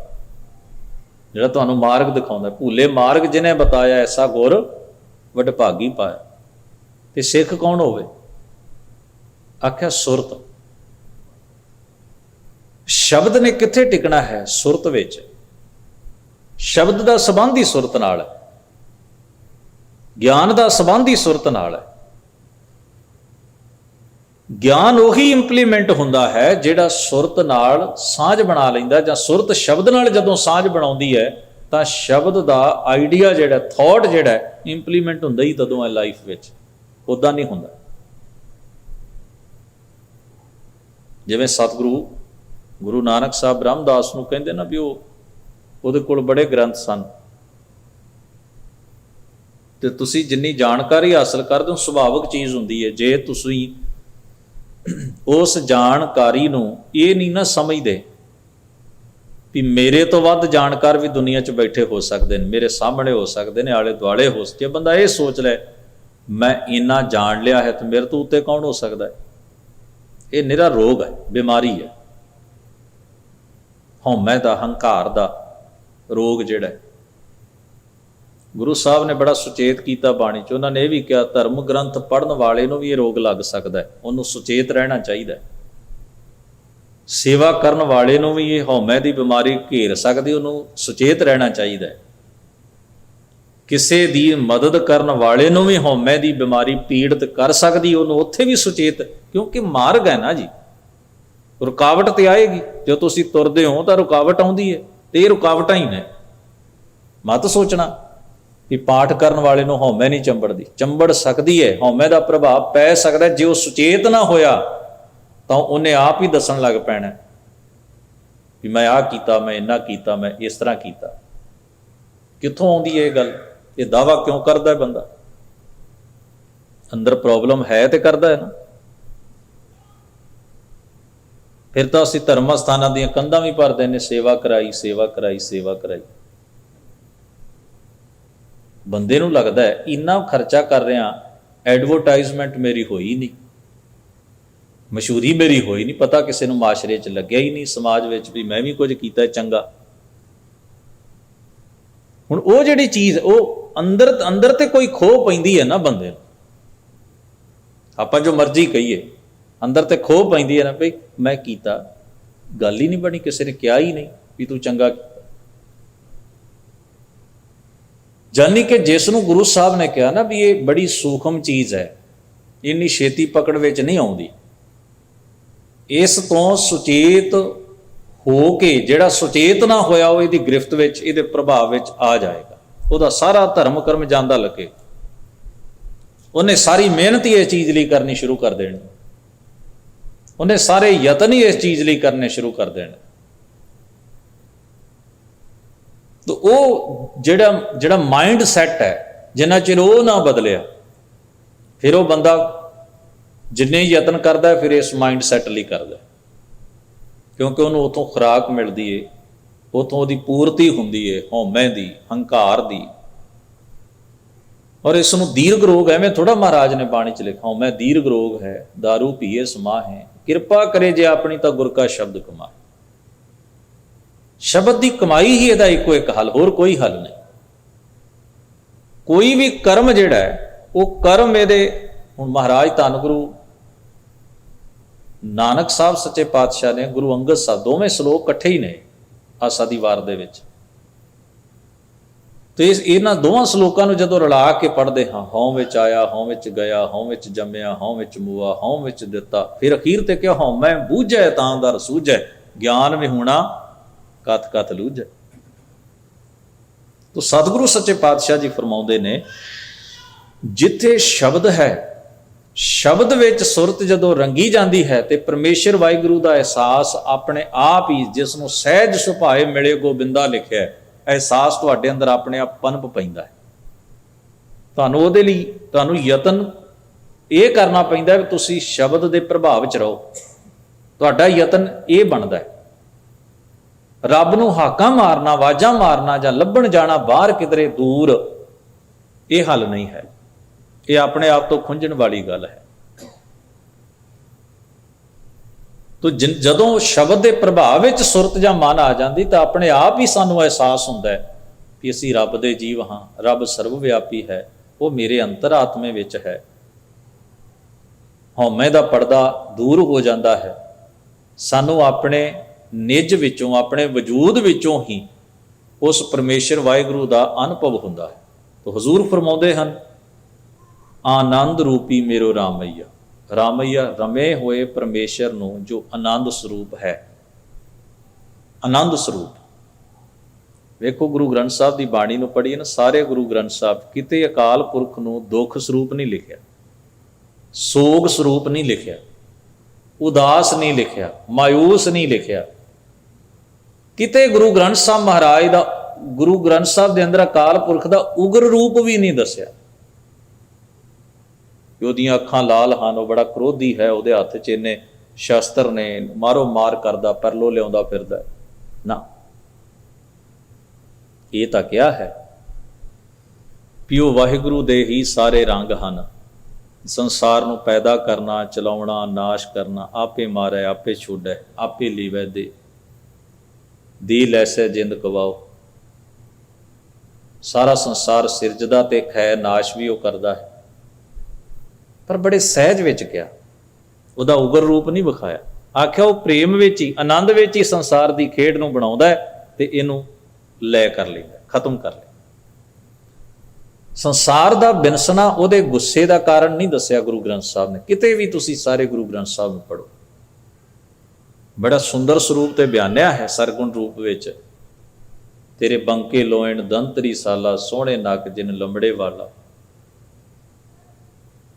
ਜਿਹੜਾ ਤੁਹਾਨੂੰ ਮਾਰਗ ਦਿਖਾਉਂਦਾ। ਭੂਲੇ ਮਾਰਗ ਜਿਹਨੇ ਬਤਾਇਆ, ਐਸਾ ਗੁਰ ਵਡਭਾਗੀ ਪਾਇਆ। ਤੇ ਸਿੱਖ ਕੌਣ ਹੋਵੇ? ਆਖਿਆ ਸੁਰਤ। ਸ਼ਬਦ ਨੇ ਕਿੱਥੇ ਟਿਕਣਾ ਹੈ? ਸੁਰਤ ਵਿੱਚ। ਸ਼ਬਦ ਦਾ ਸੰਬੰਧ ਹੀ ਸੁਰਤ ਨਾਲ ਹੈ, ਗਿਆਨ ਦਾ ਸੰਬੰਧ ਹੀ ਸੁਰਤ ਨਾਲ ਹੈ। ਗਿਆਨ ਉਹੀ ਇੰਪਲੀਮੈਂਟ ਹੁੰਦਾ ਹੈ ਜਿਹੜਾ ਸੁਰਤ ਨਾਲ ਸਾਂਝ ਬਣਾ ਲੈਂਦਾ, ਜਾਂ ਸੁਰਤ ਸ਼ਬਦ ਨਾਲ ਜਦੋਂ ਸਾਂਝ ਬਣਾਉਂਦੀ ਹੈ ਤਾਂ ਸ਼ਬਦ ਦਾ ਆਈਡੀਆ ਜਿਹੜਾ, ਥਾਟ ਜਿਹੜਾ ਇੰਪਲੀਮੈਂਟ ਹੁੰਦਾ ਹੀ ਤਦੋਂ ਹੈ ਲਾਈਫ ਵਿੱਚ, ਉੱਦਾਂ ਨਹੀਂ ਹੁੰਦਾ। ਜਿਵੇਂ ਸਤਿਗੁਰੂ ਗੁਰੂ ਨਾਨਕ ਸਾਹਿਬ ਰਾਮਦਾਸ ਨੂੰ ਕਹਿੰਦੇ ਨਾ ਵੀ ਉਹਦੇ ਕੋਲ ਬੜੇ ਗ੍ਰੰਥ ਸਨ, ਤੇ ਤੁਸੀਂ ਜਿੰਨੀ ਜਾਣਕਾਰੀ ਹਾਸਲ ਕਰਦੇ ਹੋ ਸੁਭਾਵਿਕ ਚੀਜ਼ ਹੁੰਦੀ ਹੈ। ਜੇ ਤੁਸੀਂ ਉਸ ਜਾਣਕਾਰੀ ਨੂੰ ਇਹ ਨਹੀਂ ਨਾ ਸਮਝਦੇ ਵੀ ਮੇਰੇ ਤੋਂ ਵੱਧ ਜਾਣਕਾਰ ਵੀ ਦੁਨੀਆ 'ਚ ਬੈਠੇ ਹੋ ਸਕਦੇ ਨੇ, ਮੇਰੇ ਸਾਹਮਣੇ ਹੋ ਸਕਦੇ ਨੇ, ਆਲੇ ਦੁਆਲੇ ਹੋ ਸਕਦੇ, ਬੰਦਾ ਇਹ ਸੋਚ ਲੈ ਮੈਂ ਇੰਨਾ ਜਾਣ ਲਿਆ ਹੈ ਤੇ ਮੇਰੇ ਤੋਂ ਉੱਤੇ ਕੌਣ ਹੋ ਸਕਦਾ ਹੈ? ਇਹ ਨਿਰਾ ਰੋਗ ਹੈ, ਬਿਮਾਰੀ ਹੈ, ਹਉਮੈ ਦਾ, ਹੰਕਾਰ ਦਾ ਰੋਗ ਜਿਹੜਾ ਹੈ। ਗੁਰੂ ਸਾਹਿਬ ਨੇ ਬੜਾ ਸੁਚੇਤ ਕੀਤਾ ਬਾਣੀ 'ਚ। ਉਹਨਾਂ ਨੇ ਇਹ ਵੀ ਕਿਹਾ, ਧਰਮ ਗ੍ਰੰਥ ਪੜ੍ਹਨ ਵਾਲੇ ਨੂੰ ਵੀ ਇਹ ਰੋਗ ਲੱਗ ਸਕਦਾ ਹੈ, ਉਹਨੂੰ ਸੁਚੇਤ ਰਹਿਣਾ ਚਾਹੀਦਾ ਹੈ। ਸੇਵਾ ਕਰਨ ਵਾਲੇ ਨੂੰ ਵੀ ਇਹ ਹਉਮੈ ਦੀ ਬਿਮਾਰੀ ਘੇਰ ਸਕਦੀ, ਉਹਨੂੰ ਸੁਚੇਤ ਰਹਿਣਾ ਚਾਹੀਦਾ ਹੈ। ਕਿਸੇ ਦੀ ਮਦਦ ਕਰਨ ਵਾਲੇ ਨੂੰ ਵੀ ਹਉਮੈ ਦੀ ਬਿਮਾਰੀ ਪੀੜਤ ਕਰ ਸਕਦੀ, ਉਹਨੂੰ ਉੱਥੇ ਵੀ ਸੁਚੇਤ, ਕਿਉਂਕਿ ਮਾਰਗ ਹੈ ਨਾ ਜੀ, ਰੁਕਾਵਟ ਤੇ ਆਏਗੀ। ਜੋ ਤੁਸੀਂ ਤੁਰਦੇ ਹੋ ਤਾਂ ਰੁਕਾਵਟ ਆਉਂਦੀ ਹੈ, ਤੇ ਇਹ ਰੁਕਾਵਟਾਂ ਹੀ ਨੇ। ਮਤ ਸੋਚਣਾ ਵੀ ਪਾਠ ਕਰਨ ਵਾਲੇ ਨੂੰ ਹਉਮੈ ਨਹੀਂ ਚੰਬੜਦੀ, ਚੰਬੜ ਸਕਦੀ ਹੈ, ਹਉਮੈ ਦਾ ਪ੍ਰਭਾਵ ਪੈ ਸਕਦਾ। ਜੇ ਉਹ ਸੁਚੇਤ ਨਾ ਹੋਇਆ ਤਾਂ ਉਹਨੇ ਆਪ ਹੀ ਦੱਸਣ ਲੱਗ ਪੈਣਾ ਵੀ ਮੈਂ ਆਹ ਕੀਤਾ, ਮੈਂ ਇੰਨਾ ਕੀਤਾ, ਮੈਂ ਇਸ ਤਰ੍ਹਾਂ ਕੀਤਾ। ਕਿੱਥੋਂ ਆਉਂਦੀ ਹੈ ਇਹ ਗੱਲ? ਇਹ ਦਾਅਵਾ ਕਿਉਂ ਕਰਦਾ ਬੰਦਾ? ਅੰਦਰ ਪ੍ਰੋਬਲਮ ਹੈ ਤੇ ਕਰਦਾ ਹੈ ਨਾ। ਫਿਰ ਤਾਂ ਅਸੀਂ ਧਰਮ ਸਥਾਨਾਂ ਦੀਆਂ ਕੰਧਾਂ ਵੀ ਭਰਦੇ ਨੇ, ਸੇਵਾ ਕਰਾਈ, ਸੇਵਾ ਕਰਾਈ, ਸੇਵਾ ਕਰਾਈ। ਬੰਦੇ ਨੂੰ ਲੱਗਦਾ ਹੈ ਇੰਨਾ ਖਰਚਾ ਕਰ ਰਿਹਾ, ਐਡਵਰਟਾਈਜ਼ਮੈਂਟ ਮੇਰੀ ਹੋਈ ਨਹੀਂ, ਮਸ਼ਹੂਰੀ ਮੇਰੀ ਹੋਈ ਨਹੀਂ, ਪਤਾ ਕਿਸੇ ਨੂੰ ਮਾਸ਼ਰੇ 'ਚ ਲੱਗਿਆ ਹੀ ਨਹੀਂ, ਸਮਾਜ ਵਿੱਚ ਵੀ ਮੈਂ ਵੀ ਕੁਝ ਕੀਤਾ ਚੰਗਾ। ਹੁਣ ਉਹ ਜਿਹੜੀ ਚੀਜ਼, ਉਹ ਅੰਦਰ ਤੇ ਕੋਈ ਖੋਹ ਪੈਂਦੀ ਹੈ ਨਾ ਬੰਦੇ ਨੂੰ। ਆਪਾਂ ਜੋ ਮਰਜ਼ੀ ਕਹੀਏ, ਅੰਦਰ ਤੇ ਖੋਹ ਪੈਂਦੀ ਹੈ ਨਾ, ਬਈ ਮੈਂ ਕੀਤਾ, ਗੱਲ ਹੀ ਨਹੀਂ ਬਣੀ, ਕਿਸੇ ਨੇ ਕਿਹਾ ਹੀ ਨਹੀਂ ਵੀ ਤੂੰ ਚੰਗਾ। ਜਾਨੀ ਕਿ ਜਿਸ ਨੂੰ ਗੁਰੂ ਸਾਹਿਬ ਨੇ ਕਿਹਾ ਨਾ ਵੀ ਇਹ ਬੜੀ ਸੂਖਮ ਚੀਜ਼ ਹੈ, ਇੰਨੀ ਛੇਤੀ ਪਕੜ ਵਿੱਚ ਨਹੀਂ ਆਉਂਦੀ। ਇਸ ਤੋਂ ਸੁਚੇਤ ਹੋ ਕੇ, ਜਿਹੜਾ ਸੁਚੇਤ ਨਾ ਹੋਇਆ ਉਹ ਇਹਦੀ ਗ੍ਰਿਫਤ ਵਿੱਚ, ਇਹਦੇ ਪ੍ਰਭਾਵ ਵਿੱਚ ਆ ਜਾਏਗਾ। ਉਹਦਾ ਸਾਰਾ ਧਰਮ ਕਰਮ ਜਾਂਦਾ ਲੱਗੇ, ਉਹਨੇ ਸਾਰੀ ਮਿਹਨਤ ਹੀ ਇਸ ਚੀਜ਼ ਲਈ ਕਰਨੀ ਸ਼ੁਰੂ ਕਰ ਦੇਣੀ, ਉਹਨੇ ਸਾਰੇ ਯਤਨ ਹੀ ਇਸ ਚੀਜ਼ ਲਈ ਕਰਨੇ ਸ਼ੁਰੂ ਕਰ ਦੇਣੇ। ਤਾਂ ਉਹ ਜਿਹੜਾ ਮਾਈਂਡ ਸੈਟ ਹੈ, ਜਿੰਨਾ ਚਿਰ ਉਹ ਨਾ ਬਦਲਿਆ, ਫਿਰ ਉਹ ਬੰਦਾ ਜਿੰਨੇ ਯਤਨ ਕਰਦਾ ਫਿਰ ਇਸ ਮਾਈਂਡ ਸੈਟ ਲਈ ਕਰਦਾ, ਕਿਉਂਕਿ ਉਹਨੂੰ ਉੱਥੋਂ ਖੁਰਾਕ ਮਿਲਦੀ ਏ, ਉੱਥੋਂ ਉਹਦੀ ਪੂਰਤੀ ਹੁੰਦੀ ਏ ਹਉਮੈ ਦੀ, ਹੰਕਾਰ ਦੀ। ਔਰ ਇਸ ਨੂੰ ਦੀਰਘ ਰੋਗ, ਐਵੇਂ ਥੋੜਾ ਮਹਾਰਾਜ ਨੇ ਬਾਣੀ 'ਚ ਲਿਖਾ, ਹਉਮੈ ਦੀਰਘ ਰੋਗ ਹੈ, ਦਾਰੂ ਪੀਏ ਸਮਾ ਹੈ, ਕਿਰਪਾ ਕਰੇ ਜੇ ਆਪਣੀ ਤਾਂ ਗੁਰ ਕਾ ਸ਼ਬਦ ਕਮਾ। ਸ਼ਬਦ ਦੀ ਕਮਾਈ ਹੀ ਇਹਦਾ ਇੱਕੋ ਇੱਕ ਹੱਲ, ਹੋਰ ਕੋਈ ਹੱਲ ਨਹੀਂ। ਕੋਈ ਵੀ ਕਰਮ ਜਿਹੜਾ ਹੈ, ਉਹ ਕਰਮ ਇਹਦੇ, ਹੁਣ ਮਹਾਰਾਜ ਧੰਨ ਗੁਰੂ ਨਾਨਕ ਸਾਹਿਬ ਸੱਚੇ ਪਾਤਸ਼ਾਹ ਨੇ, ਗੁਰੂ ਅੰਗਦ ਸਾਹਿਬ, ਦੋਵੇਂ ਸ਼ਲੋਕ ਇਕੱਠੇ ਹੀ ਨੇ ਆਸਾ ਦੀ ਵਾਰ ਦੇ ਵਿੱਚ। ਤੇ ਇਹਨਾਂ ਦੋਵਾਂ ਸ਼ਲੋਕਾਂ ਨੂੰ ਜਦੋਂ ਰਲਾ ਕੇ ਪੜ੍ਹਦੇ ਹਾਂ, ਹਉ ਵਿੱਚ ਆਇਆ, ਹਉ ਵਿੱਚ ਗਿਆ, ਹਉ ਵਿੱਚ ਜੰਮਿਆ, ਹਉ ਵਿੱਚ ਮੂਆ, ਹਉ ਵਿੱਚ ਦਿੱਤਾ, ਫਿਰ ਅਖੀਰ ਤੇ ਕਿਹਾ ਹਉਮੈ ਬੂਝੈ ਤਾਂ ਦਰ ਸੂਝੈ, ਗਿਆਨ ਵਿਹੂਣਾ ਕਥ ਕਥ ਲੂਝੈ। ਤੋ ਸਤਿਗੁਰੂ ਸੱਚੇ ਪਾਤਸ਼ਾਹ ਜੀ ਫਰਮਾਉਂਦੇ ਨੇ, ਜਿੱਥੇ ਸ਼ਬਦ ਹੈ, ਸ਼ਬਦ ਵਿੱਚ ਸੁਰਤ ਜਦੋਂ ਰੰਗੀ ਜਾਂਦੀ ਹੈ ਤੇ ਪਰਮੇਸ਼ਰ ਵਾਹਿਗੁਰੂ ਦਾ ਅਹਿਸਾਸ ਆਪਣੇ ਆਪ ਹੀ, ਜਿਸ ਨੂੰ ਸਹਿਜ ਸੁਭਾਏ ਮਿਲੇ ਗੋਬਿੰਦਾ ਲਿਖਿਆ, ਅਹਿਸਾਸ ਤੁਹਾਡੇ ਅੰਦਰ ਆਪਣੇ ਆਪ ਪਨਪ ਪੈਂਦਾ ਹੈ। ਤੁਹਾਨੂੰ ਉਹਦੇ ਲਈ ਤੁਹਾਨੂੰ ਯਤਨ ਇਹ ਕਰਨਾ ਪੈਂਦਾ ਵੀ ਤੁਸੀਂ ਸ਼ਬਦ ਦੇ ਪ੍ਰਭਾਵ 'ਚ ਰਹੋ। ਤੁਹਾਡਾ ਯਤਨ ਇਹ ਬਣਦਾ ਹੈ। ਰੱਬ ਨੂੰ ਹਾਕਾਂ ਮਾਰਨਾ, ਆਵਾਜ਼ਾਂ ਮਾਰਨਾ ਜਾਂ ਲੱਭਣ ਜਾਣਾ ਬਾਹਰ ਕਿਧਰੇ ਦੂਰ, ਇਹ ਹੱਲ ਨਹੀਂ ਹੈ। ਇਹ ਆਪਣੇ ਆਪ ਤੋਂ ਖੁੰਝਣ ਵਾਲੀ ਗੱਲ ਹੈ। ਤੋ ਜਦੋਂ ਸ਼ਬਦ ਦੇ ਪ੍ਰਭਾਵ ਵਿੱਚ ਸੁਰਤ ਜਾਂ ਮਨ ਆ ਜਾਂਦੀ ਤਾਂ ਆਪਣੇ ਆਪ ਹੀ ਸਾਨੂੰ ਅਹਿਸਾਸ ਹੁੰਦਾ ਹੈ ਕਿ ਅਸੀਂ ਰੱਬ ਦੇ ਜੀਵ ਹਾਂ, ਰੱਬ ਸਰਵ ਵਿਆਪੀ ਹੈ, ਉਹ ਮੇਰੇ ਅੰਤਰਾਤਮੇ ਵਿੱਚ ਹੈ। ਹਉਮੈ ਦਾ ਪਰਦਾ ਦੂਰ ਹੋ ਜਾਂਦਾ ਹੈ। ਸਾਨੂੰ ਆਪਣੇ ਨਿੱਜ ਵਿੱਚੋਂ, ਆਪਣੇ ਵਜੂਦ ਵਿੱਚੋਂ ਹੀ ਉਸ ਪਰਮੇਸ਼ਰ ਵਾਹਿਗੁਰੂ ਦਾ ਅਨੁਭਵ ਹੁੰਦਾ ਹੈ। ਤਾਂ ਹਜ਼ੂਰ ਫਰਮਾਉਂਦੇ ਹਨ, ਆਨੰਦ ਰੂਪੀ ਮੇਰੋ ਰਾਮਈਆ। ਰਾਮਈਆ ਰਮੇ ਹੋਏ ਪਰਮੇਸ਼ਰ ਨੂੰ ਜੋ ਆਨੰਦ ਸਰੂਪ ਹੈ। ਆਨੰਦ ਸਰੂਪ ਵੇਖੋ, ਗੁਰੂ ਗ੍ਰੰਥ ਸਾਹਿਬ ਦੀ ਬਾਣੀ ਨੂੰ ਪੜ੍ਹੀਏ ਨਾ, ਸਾਰੇ ਗੁਰੂ ਗ੍ਰੰਥ ਸਾਹਿਬ ਕਿਤੇ ਅਕਾਲ ਪੁਰਖ ਨੂੰ ਦੁੱਖ ਸਰੂਪ ਨਹੀਂ ਲਿਖਿਆ, ਸੋਗ ਸਰੂਪ ਨਹੀਂ ਲਿਖਿਆ, ਉਦਾਸ ਨਹੀਂ ਲਿਖਿਆ, ਮਾਯੂਸ ਨਹੀਂ ਲਿਖਿਆ। ਕਿਤੇ ਗੁਰੂ ਗ੍ਰੰਥ ਸਾਹਿਬ ਮਹਾਰਾਜ ਦਾ, ਗੁਰੂ ਗ੍ਰੰਥ ਸਾਹਿਬ ਦੇ ਅੰਦਰ ਅਕਾਲ ਪੁਰਖ ਦਾ ਉਗਰ ਰੂਪ ਵੀ ਨਹੀਂ ਦੱਸਿਆ ਕਿ ਉਹਦੀਆਂ ਅੱਖਾਂ ਲਾਲ ਹਨ, ਉਹ ਬੜਾ ਕ੍ਰੋਧੀ ਹੈ, ਉਹਦੇ ਹੱਥ 'ਚ ਇੰਨੇ ਸ਼ਸਤਰ ਨੇ, ਮਾਰੋ ਮਾਰ ਕਰਦਾ, ਪਰਲੋ ਲਿਆਉਂਦਾ ਫਿਰਦਾ। ਨਾ, ਇਹ ਤਾਂ ਕਿਹਾ ਹੈ ਵੀ ਉਹ ਵਾਹਿਗੁਰੂ ਦੇ ਹੀ ਸਾਰੇ ਰੰਗ ਹਨ। ਸੰਸਾਰ ਨੂੰ ਪੈਦਾ ਕਰਨਾ, ਚਲਾਉਣਾ, ਨਾਸ਼ ਕਰਨਾ, ਆਪੇ ਮਾਰੈ ਆਪੇ ਛੋੜੈ, ਆਪੇ ਲੀਵੈ ਦੇ ਲੈਸੈ ਜਿੰਦ ਕਵਾਓ। ਸਾਰਾ ਸੰਸਾਰ ਸਿਰਜਦਾ ਤੇ ਖੈ ਨਾਸ਼ ਵੀ ਉਹ ਕਰਦਾ ਹੈ। ਪਰ ਬੜੇ ਸਹਿਜ ਵਿੱਚ ਕਿਹਾ, ਉਹਦਾ ਉਗਰ ਰੂਪ ਨਹੀਂ ਵਿਖਾਇਆ। ਆਖਿਆ ਉਹ ਪ੍ਰੇਮ ਵਿੱਚ ਹੀ, ਆਨੰਦ ਵਿੱਚ ਹੀ ਸੰਸਾਰ ਦੀ ਖੇਡ ਨੂੰ ਬਣਾਉਂਦਾ ਹੈ ਤੇ ਇਹਨੂੰ ਲੈ ਕਰ ਲੈਂਦਾ, ਖਤਮ ਕਰ ਲੈਂਦਾ। ਸੰਸਾਰ ਦਾ ਬਿਨਸਣਾ ਉਹਦੇ ਗੁੱਸੇ ਦਾ ਕਾਰਨ ਨਹੀਂ ਦੱਸਿਆ ਗੁਰੂ ਗ੍ਰੰਥ ਸਾਹਿਬ ਨੇ ਕਿਤੇ ਵੀ। ਤੁਸੀਂ ਸਾਰੇ ਗੁਰੂ ਗ੍ਰੰਥ ਸਾਹਿਬ ਨੂੰ ਪੜ੍ਹੋ, ਬੜਾ ਸੁੰਦਰ ਸਰੂਪ ਤੇ ਬਿਆਨਿਆ ਹੈ ਸਰਗੁਣ ਰੂਪ ਵਿੱਚ। ਤੇਰੇ ਬੰਕੇ ਲੋਇਣ ਦੰਤਰੀ ਸਾਲਾ, ਸੋਹਣੇ ਨੱਕ ਜਿਨ ਲੰਬੜੇ ਵਾਲਾ।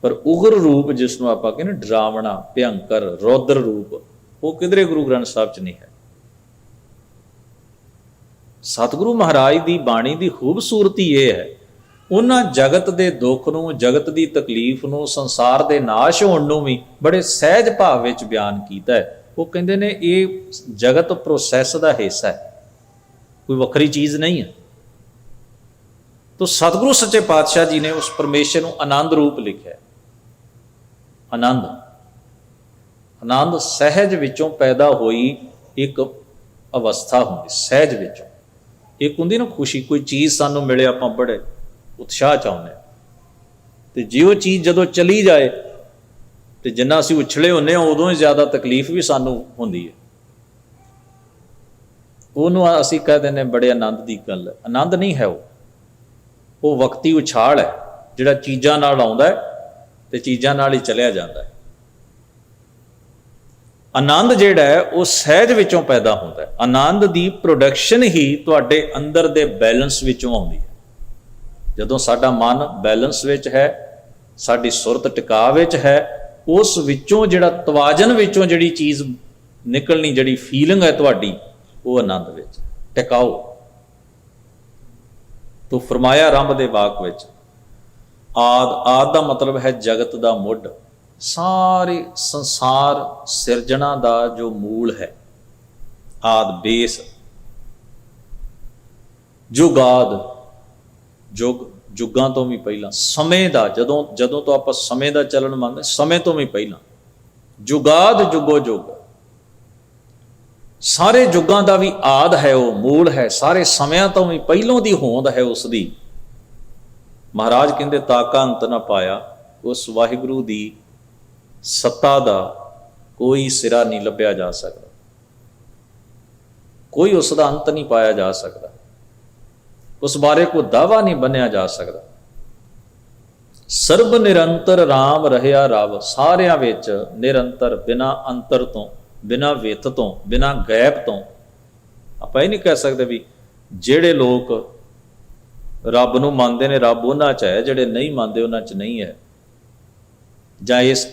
ਪਰ ਉਗਰ ਰੂਪ ਜਿਸ ਨੂੰ ਆਪਾਂ ਕਹਿੰਦੇ ਡਰਾਵਣਾ, ਭਿਅੰਕਰ, ਰੌਦਰ ਰੂਪ, ਉਹ ਕਿਧਰੇ ਗੁਰੂ ਗ੍ਰੰਥ ਸਾਹਿਬ 'ਚ ਨਹੀਂ ਹੈ। ਸਤਿਗੁਰੂ ਮਹਾਰਾਜ ਦੀ ਬਾਣੀ ਦੀ ਖੂਬਸੂਰਤੀ ਇਹ ਹੈ, ਉਹਨਾਂ ਜਗਤ ਦੇ ਦੁੱਖ ਨੂੰ, ਜਗਤ ਦੀ ਤਕਲੀਫ ਨੂੰ, ਸੰਸਾਰ ਦੇ ਨਾਸ਼ ਹੋਣ ਨੂੰ ਵੀ ਬੜੇ ਸਹਿਜ ਭਾਵ ਵਿੱਚ ਬਿਆਨ ਕੀਤਾ ਹੈ। ਉਹ ਕਹਿੰਦੇ ਨੇ ਇਹ ਜਗਤ ਪ੍ਰੋਸੈਸ ਦਾ ਹਿੱਸਾ ਹੈ, ਕੋਈ ਵੱਖਰੀ ਚੀਜ਼ ਨਹੀਂ ਹੈ। ਤੋ ਸਤਿਗੁਰੂ ਸੱਚੇ ਪਾਤਸ਼ਾਹ ਜੀ ਨੇ ਉਸ ਪਰਮੇਸ਼ਰ ਨੂੰ ਆਨੰਦ ਰੂਪ ਲਿਖਿਆ। ਆਨੰਦ, ਆਨੰਦ ਸਹਿਜ ਵਿੱਚੋਂ ਪੈਦਾ ਹੋਈ ਇੱਕ ਅਵਸਥਾ ਹੁੰਦੀ, ਸਹਿਜ ਵਿੱਚੋਂ। ਇੱਕ ਹੁੰਦੀ ਨਾ ਖੁਸ਼ੀ, ਕੋਈ ਚੀਜ਼ ਸਾਨੂੰ ਮਿਲੇ, ਆਪਾਂ ਬੜੇ ਉਤਸ਼ਾਹ 'ਚ ਆਉਂਦੇ ਹਾਂ, ਤੇ ਜੇ ਉਹ ਚੀਜ਼ ਜਦੋਂ ਚਲੀ ਜਾਏ ਤੇ ਜਿੰਨਾ ਅਸੀਂ ਉਛਲੇ ਹੁੰਦੇ ਹਾਂ ਉਦੋਂ ਹੀ ਜ਼ਿਆਦਾ ਤਕਲੀਫ ਵੀ ਸਾਨੂੰ ਹੁੰਦੀ ਹੈ। ਉਹਨੂੰ ਅਸੀਂ ਕਹਿ ਦਿੰਦੇ ਬੜੇ ਆਨੰਦ ਦੀ ਗੱਲ ਹੈ। ਆਨੰਦ ਨਹੀਂ ਹੈ ਉਹ ਵਕਤੀ ਉਛਾਲ ਹੈ ਜਿਹੜਾ ਚੀਜ਼ਾਂ ਨਾਲ ਆਉਂਦਾ ਹੈ ਤੇ ਚੀਜ਼ਾਂ ਨਾਲ ਹੀ ਚਲਿਆ ਜਾਂਦਾ ਹੈ। ਆਨੰਦ ਜਿਹੜਾ ਹੈ ਉਹ ਸਹਿਜ ਵਿੱਚੋਂ ਪੈਦਾ ਹੁੰਦਾ ਹੈ। ਆਨੰਦ ਦੀ ਪ੍ਰੋਡਕਸ਼ਨ ਹੀ ਤੁਹਾਡੇ ਅੰਦਰ ਦੇ ਬੈਲੈਂਸ ਵਿੱਚੋਂ ਆਉਂਦੀ ਹੈ। ਜਦੋਂ ਸਾਡਾ ਮਨ ਬੈਲੈਂਸ ਵਿੱਚ ਹੈ, ਸਾਡੀ ਸੁਰਤ ਟਿਕਾ ਵਿੱਚ ਹੈ, ਉਸ ਵਿੱਚੋਂ ਜਿਹੜਾ ਤਵਾਜ਼ਨ ਵਿੱਚੋਂ ਜਿਹੜੀ ਚੀਜ਼ ਨਿਕਲਣੀ, ਜਿਹੜੀ ਫੀਲਿੰਗ ਹੈ ਤੁਹਾਡੀ, ਉਹ ਆਨੰਦ ਵਿੱਚ ਟਿਕਾਓ। ਤੋ ਫਰਮਾਇਆ ਆਰੰਭ ਦੇ ਵਾਕ ਵਿੱਚ, ਆਦ ਦਾ ਮਤਲਬ ਹੈ ਜਗਤ ਦਾ ਮੁੱਢ, ਸਾਰੇ ਸੰਸਾਰ ਸਿਰਜਣਾ ਦਾ ਜੋ ਮੂਲ ਹੈ। ਆਦ ਬੇਸ, ਜੁਗਾਦ, ਜੁਗਾਂ ਤੋਂ ਵੀ ਪਹਿਲਾਂ, ਸਮੇਂ ਦਾ, ਜਦੋਂ ਤੋਂ ਆਪਾਂ ਸਮੇਂ ਦਾ ਚੱਲਣ ਮੰਨਦੇ, ਸਮੇਂ ਤੋਂ ਵੀ ਪਹਿਲਾਂ ਜੁਗਾਦ, ਜੁਗੋ ਜੁਗ, ਸਾਰੇ ਜੁਗਾਂ ਦਾ ਵੀ ਆਦ ਹੈ, ਉਹ ਮੂਲ ਹੈ। ਸਾਰੇ ਸਮਿਆਂ ਤੋਂ ਵੀ ਪਹਿਲੋਂ ਦੀ ਹੋਂਦ ਹੈ ਉਸ ਦੀ। ਮਹਾਰਾਜ ਕਹਿੰਦੇ ਤਾਕਾ ਅੰਤ ਨਾ ਪਾਇਆ, ਉਸ ਵਾਹਿਗੁਰੂ ਦੀ ਸੱਤਾ ਦਾ ਕੋਈ ਸਿਰਾ ਨਹੀਂ ਲੱਭਿਆ ਜਾ ਸਕਦਾ, ਕੋਈ ਉਸ ਦਾ ਅੰਤ ਨਹੀਂ ਪਾਇਆ ਜਾ ਸਕਦਾ, ਉਸ ਬਾਰੇ ਕੋਈ ਦਾਵਾ ਨਹੀਂ ਬੰਨਿਆ ਜਾ ਸਕਦਾ। ਸਰਬ ਨਿਰੰਤਰ ਰਾਮ ਰਹਿਆ ਰਵ, ਸਾਰਿਆਂ ਵਿੱਚ ਨਿਰੰਤਰ, ਬਿਨਾਂ ਅੰਤਰ ਤੋਂ, ਬਿਨਾਂ ਵਿੱਤ ਤੋਂ, ਬਿਨਾਂ ਗੈਪ ਤੋਂ। ਆਪਾਂ ਇਹ ਨਹੀਂ ਕਹਿ ਸਕਦੇ ਵੀ ਜਿਹੜੇ ਲੋਕ ਰੱਬ ਨੂੰ ਮੰਨਦੇ ਨੇ ਰੱਬ ਉਹਨਾਂ 'ਚ ਹੈ, ਜਿਹੜੇ ਨਹੀਂ ਮੰਨਦੇ ਉਹਨਾਂ 'ਚ ਨਹੀਂ ਹੈ, ਜਾਂ ਇਸ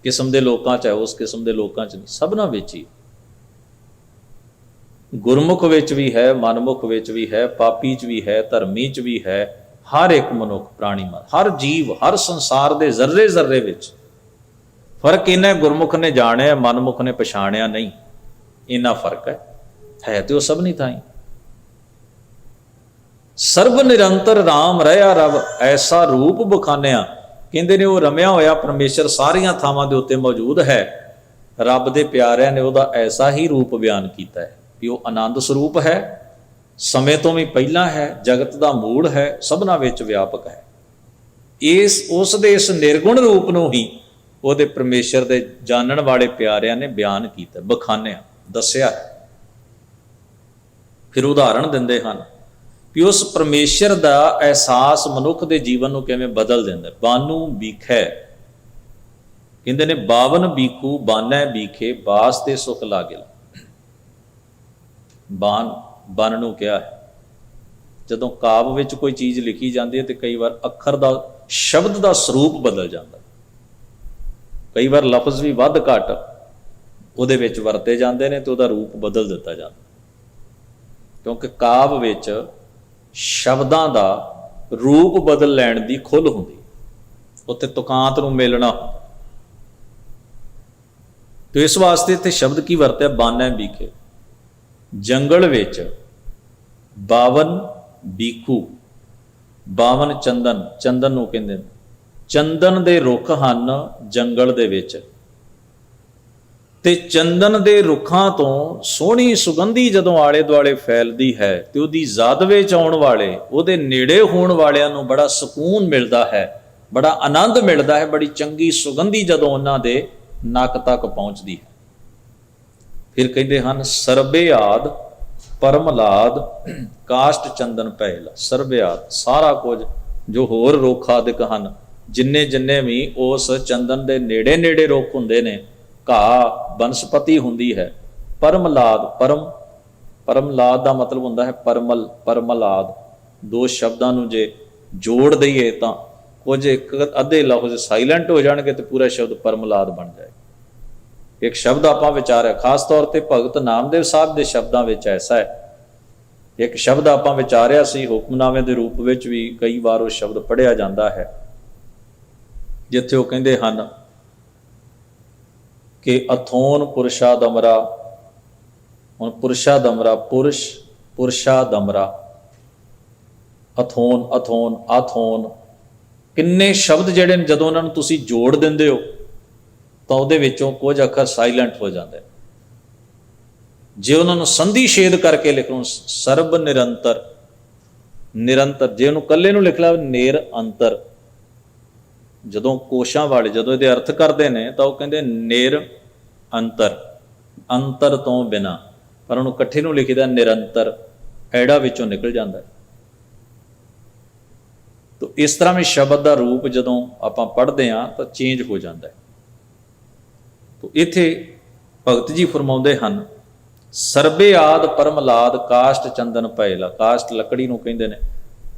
ਕਿਸਮ ਦੇ ਲੋਕਾਂ 'ਚ ਹੈ, ਉਸ ਕਿਸਮ ਦੇ ਲੋਕਾਂ 'ਚ ਨਹੀਂ, ਸਭਨਾਂ ਵਿੱਚ ਹੀ। ਗੁਰਮੁਖ ਵਿੱਚ ਵੀ ਹੈ, ਮਨਮੁਖ ਵਿੱਚ ਵੀ ਹੈ, ਪਾਪੀ 'ਚ ਵੀ ਹੈ, ਧਰਮੀ 'ਚ ਵੀ ਹੈ। ਹਰ ਇੱਕ ਮਨੁੱਖ, ਪ੍ਰਾਣੀ, ਹਰ ਜੀਵ, ਹਰ ਸੰਸਾਰ ਦੇ ਜ਼ਰਰੇ ਜ਼ਰਰੇ ਵਿੱਚ ਫਰਕ ਇੰਨਾ ਗੁਰਮੁਖ ਨੇ ਜਾਣਿਆ, ਮਨਮੁਖ ਨੇ ਪਛਾਣਿਆ ਨਹੀਂ। ਇੰਨਾ ਫਰਕ ਹੈ ਤੇ ਉਹ ਸਭ ਨਹੀਂ ਥਾਈ। ਸਰਬ ਨਿਰੰਤਰ ਰਾਮ ਰਹਿਆ ਰਬ, ਐਸਾ ਰੂਪ ਬਖਾਨਿਆ। ਕਹਿੰਦੇ ਨੇ ਉਹ ਰਮਿਆ ਹੋਇਆ ਪਰਮੇਸ਼ਰ ਸਾਰੀਆਂ ਥਾਵਾਂ ਦੇ ਉੱਤੇ ਮੌਜੂਦ ਹੈ। ਰੱਬ ਦੇ ਪਿਆਰਿਆਂ ਨੇ ਉਹਦਾ ਐਸਾ ਹੀ ਰੂਪ ਬਿਆਨ ਕੀਤਾ ਹੈ ਵੀ ਉਹ ਆਨੰਦ ਸਰੂਪ ਹੈ, ਸਮੇਂ ਤੋਂ ਵੀ ਪਹਿਲਾਂ ਹੈ, ਜਗਤ ਦਾ ਮੂਲ ਹੈ, ਸਭਨਾਂ ਵਿੱਚ ਵਿਆਪਕ ਹੈ। ਉਸ ਦੇ ਇਸ ਨਿਰਗੁਣ ਰੂਪ ਨੂੰ ਹੀ ਉਹਦੇ ਪਰਮੇਸ਼ਰ ਦੇ ਜਾਣਨ ਵਾਲੇ ਪਿਆਰਿਆਂ ਨੇ ਬਿਆਨ ਕੀਤਾ, ਬਖਾਨਿਆ, ਦੱਸਿਆ। ਫਿਰ ਉਦਾਹਰਣ ਦਿੰਦੇ ਹਨ ਵੀ ਉਸ ਪਰਮੇਸ਼ਰ ਦਾ ਅਹਿਸਾਸ ਮਨੁੱਖ ਦੇ ਜੀਵਨ ਨੂੰ ਕਿਵੇਂ ਬਦਲ ਦਿੰਦਾ। ਬਾਨੂ ਬੀਖੈ, ਕਹਿੰਦੇ ਨੇ 52 ਬੀਖੂ ਬਾਨੈ ਬੀਖੇ, ਬਾਸ ਤੇ ਸੁਖ ਲਾਗਿਲ। ਬਨ ਨੂੰ ਕਿਹਾ ਹੈ। ਜਦੋਂ ਕਾਵਿ ਵਿੱਚ ਕੋਈ ਚੀਜ਼ ਲਿਖੀ ਜਾਂਦੀ ਹੈ ਤੇ ਕਈ ਵਾਰ ਅੱਖਰ ਦਾ, ਸ਼ਬਦ ਦਾ ਸਰੂਪ ਬਦਲ ਜਾਂਦਾ। ਕਈ ਵਾਰ ਲਫ਼ਜ਼ ਵੀ ਵੱਧ ਘੱਟ ਉਹਦੇ ਵਿੱਚ ਵਰਤੇ ਜਾਂਦੇ ਨੇ ਤੇ ਉਹਦਾ ਰੂਪ ਬਦਲ ਦਿੱਤਾ ਜਾਂਦਾ, ਕਿਉਂਕਿ ਕਾਵਿ ਵਿੱਚ ਸ਼ਬਦਾਂ ਦਾ ਰੂਪ ਬਦਲ ਲੈਣ ਦੀ ਖੁੱਲ੍ਹ ਹੁੰਦੀ, ਉੱਥੇ ਤੁਕਾਂਤ ਨੂੰ ਮੇਲਣਾ ਹੁੰਦਾ। ਤੇ ਇਸ ਵਾਸਤੇ ਇੱਥੇ ਸ਼ਬਦ ਕੀ ਵਰਤਿਆ, ਬਾਨੈ ਬੀਖੇ। ਜੰਗਲ ਵਿੱਚ 52 ਬੀਖੂ, 52 ਚੰਦਨ, ਚੰਦਨ ਨੂੰ ਕਹਿੰਦੇ ਨੇ। ਚੰਦਨ ਦੇ ਰੁੱਖ ਹਨ ਜੰਗਲ ਦੇ ਵਿੱਚ, ਤੇ ਚੰਦਨ ਦੇ ਰੁੱਖਾਂ ਤੋਂ ਸੋਹਣੀ ਸੁਗੰਧੀ ਜਦੋਂ ਆਲੇ ਦੁਆਲੇ ਫੈਲਦੀ ਹੈ ਤੇ ਉਹਦੀ ਜ਼ਾਦਵੇ 'ਚ ਆਉਣ ਵਾਲੇ, ਉਹਦੇ ਨੇੜੇ ਹੋਣ ਵਾਲਿਆਂ ਨੂੰ ਬੜਾ ਸਕੂਨ ਮਿਲਦਾ ਹੈ, ਬੜਾ ਆਨੰਦ ਮਿਲਦਾ ਹੈ। ਬੜੀ ਚੰਗੀ ਸੁਗੰਧੀ ਜਦੋਂ ਉਹਨਾਂ ਦੇ ਨੱਕ ਤੱਕ ਪਹੁੰਚਦੀ ਹੈ। ਫਿਰ ਕਹਿੰਦੇ ਹਨ ਸਰਬਿਆਦ ਪਰਮਲਾਦ ਕਾਸ਼ਟ ਚੰਦਨ ਪਹਿਲਾ। ਸਰਬਿਆਦ ਸਾਰਾ ਕੁਝ ਜੋ ਹੋਰ ਰੁੱਖ ਆਦਿਕ ਹਨ, ਜਿੰਨੇ ਵੀ ਉਸ ਚੰਦਨ ਦੇ ਨੇੜੇ ਨੇੜੇ ਰੁੱਖ ਹੁੰਦੇ ਨੇ, ਘਾਹ ਬਨਸਪਤੀ ਹੁੰਦੀ ਹੈ। ਪਰਮਲਾਦ, ਪਰਮਲਾਦ ਦਾ ਮਤਲਬ ਹੁੰਦਾ ਹੈ ਪਰਮਲ, ਪਰਮਲਾਦ। ਦੋ ਸ਼ਬਦਾਂ ਨੂੰ ਜੇ ਜੋੜ ਦਈਏ ਤਾਂ ਕੁਝ ਇੱਕ ਅੱਧੇ ਲਫ਼ਜ਼ ਸਾਇਲੈਂਟ ਹੋ ਜਾਣਗੇ ਤੇ ਪੂਰਾ ਸ਼ਬਦ ਪਰਮਲਾਦ ਬਣ ਜਾਏ। ਇੱਕ ਸ਼ਬਦ ਆਪਾਂ ਵਿਚਾਰਿਆ, ਖਾਸ ਤੌਰ ਤੇ ਭਗਤ ਨਾਮਦੇਵ ਸਾਹਿਬ ਦੇ ਸ਼ਬਦਾਂ ਵਿੱਚ ਐਸਾ ਹੈ। ਇੱਕ ਸ਼ਬਦ ਆਪਾਂ ਵਿਚਾਰਿਆ ਸੀ, ਹੁਕਮਨਾਮੇ ਦੇ ਰੂਪ ਵਿੱਚ ਵੀ ਕਈ ਵਾਰ ਉਹ ਸ਼ਬਦ ਪੜ੍ਹਿਆ ਜਾਂਦਾ ਹੈ, ਜਿੱਥੇ ਉਹ ਕਹਿੰਦੇ ਹਨ ਕਿ ਅਥੋਨ ਪੁਰਸ਼ਾ ਦਮਰਾ। ਹੁਣ ਪੁਰਸ਼ਾ ਦਮਰਾ, ਪੁਰਸ਼ਾ ਦਮਰਾ, ਅਥੋਨ, ਅਥੋਨ, ਆਥੋਨ, ਕਿੰਨੇ ਸ਼ਬਦ ਜਿਹੜੇ ਨੇ ਜਦੋਂ ਉਹਨਾਂ ਨੂੰ ਤੁਸੀਂ ਜੋੜ ਦਿੰਦੇ ਹੋ ਤਾਂ ਉਹਦੇ ਵਿੱਚੋਂ ਕੁਝ ਅੱਖਰ ਸਾਇਲੈਂਟ ਹੋ ਜਾਂਦੇ। ਜੇ ਉਹਨਾਂ ਨੂੰ ਸੰਧੀ ਛੇਦ ਕਰਕੇ ਲਿਖੋ, ਸਰਬ ਨਿਰੰਤਰ, ਨਿਰੰਤਰ, ਜੇ ਉਹਨੂੰ ਇਕੱਲੇ ਨੂੰ ਲਿਖ ਲਾ ਨੇਰ ਅੰਤਰ। ਜਦੋਂ ਕੋਸ਼ਾਂ ਵਾਲੇ ਜਦੋਂ ਇਹਦੇ ਅਰਥ ਕਰਦੇ ਨੇ ਤਾਂ ਉਹ ਕਹਿੰਦੇ ਨਿਰ ਅੰਤਰ, ਅੰਤਰ ਤੋਂ ਬਿਨਾਂ, ਪਰ ਉਹਨੂੰ ਇਕੱਠੇ ਨੂੰ ਲਿਖੀਦਾ ਨਿਰੰਤਰ, ਐੜਾ ਵਿੱਚੋਂ ਨਿਕਲ ਜਾਂਦਾ। ਤਾਂ ਇਸ ਤਰ੍ਹਾਂ ਵੀ ਸ਼ਬਦ ਦਾ ਰੂਪ ਜਦੋਂ ਆਪਾਂ ਪੜ੍ਹਦੇ ਹਾਂ ਤਾਂ ਚੇਂਜ ਹੋ ਜਾਂਦਾ ਹੈ। ਤਾਂ ਇੱਥੇ ਭਗਤ ਜੀ ਫਰਮਾਉਂਦੇ ਹਨ ਸਰਬਿਆਦ ਪਰਮਲਾਦ ਕਾਸ਼ਟ ਚੰਦਨ ਪਹਿਲਾ। ਕਾਸ਼ਟ ਲੱਕੜੀ ਨੂੰ ਕਹਿੰਦੇ ਨੇ।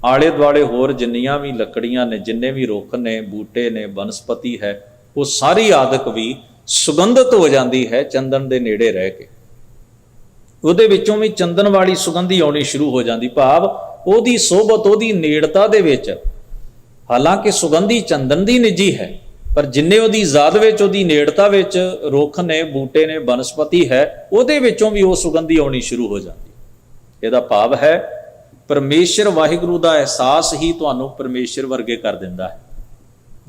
ਆਲੇ ਦੁਆਲੇ ਹੋਰ ਜਿੰਨੀਆਂ ਵੀ ਲੱਕੜੀਆਂ ਨੇ, ਜਿੰਨੇ ਵੀ ਰੁੱਖ ਨੇ, ਬੂਟੇ ਨੇ, ਬਨਸਪਤੀ ਹੈ, ਉਹ ਸਾਰੀ ਆਦਿਕ ਵੀ ਸੁਗੰਧਿਤ ਹੋ ਜਾਂਦੀ ਹੈ ਚੰਦਨ ਦੇ ਨੇੜੇ ਰਹਿ ਕੇ। ਉਹਦੇ ਵਿੱਚੋਂ ਵੀ ਚੰਦਨ ਵਾਲੀ ਸੁਗੰਧੀ ਆਉਣੀ ਸ਼ੁਰੂ ਹੋ ਜਾਂਦੀ, ਭਾਵ ਉਹਦੀ ਸੋਭਤ, ਉਹਦੀ ਨੇੜਤਾ ਦੇ ਵਿੱਚ। ਹਾਲਾਂਕਿ ਸੁਗੰਧੀ ਚੰਦਨ ਦੀ ਨਿੱਜੀ ਹੈ, ਪਰ ਜਿੰਨੇ ਉਹਦੀ ਜ਼ਾਦ ਵਿੱਚ, ਉਹਦੀ ਨੇੜਤਾ ਵਿੱਚ ਰੁੱਖ ਨੇ, ਬੂਟੇ ਨੇ, ਬਨਸਪਤੀ ਹੈ, ਉਹਦੇ ਵਿੱਚੋਂ ਵੀ ਉਹ ਸੁਗੰਧੀ ਆਉਣੀ ਸ਼ੁਰੂ ਹੋ ਜਾਂਦੀ। ਇਹਦਾ ਭਾਵ ਹੈ ਪਰਮੇਸ਼ਰ ਵਾਹਿਗੁਰੂ ਦਾ ਅਹਿਸਾਸ ਹੀ ਤੁਹਾਨੂੰ ਪਰਮੇਸ਼ਰ ਵਰਗੇ ਕਰ ਦਿੰਦਾ ਹੈ।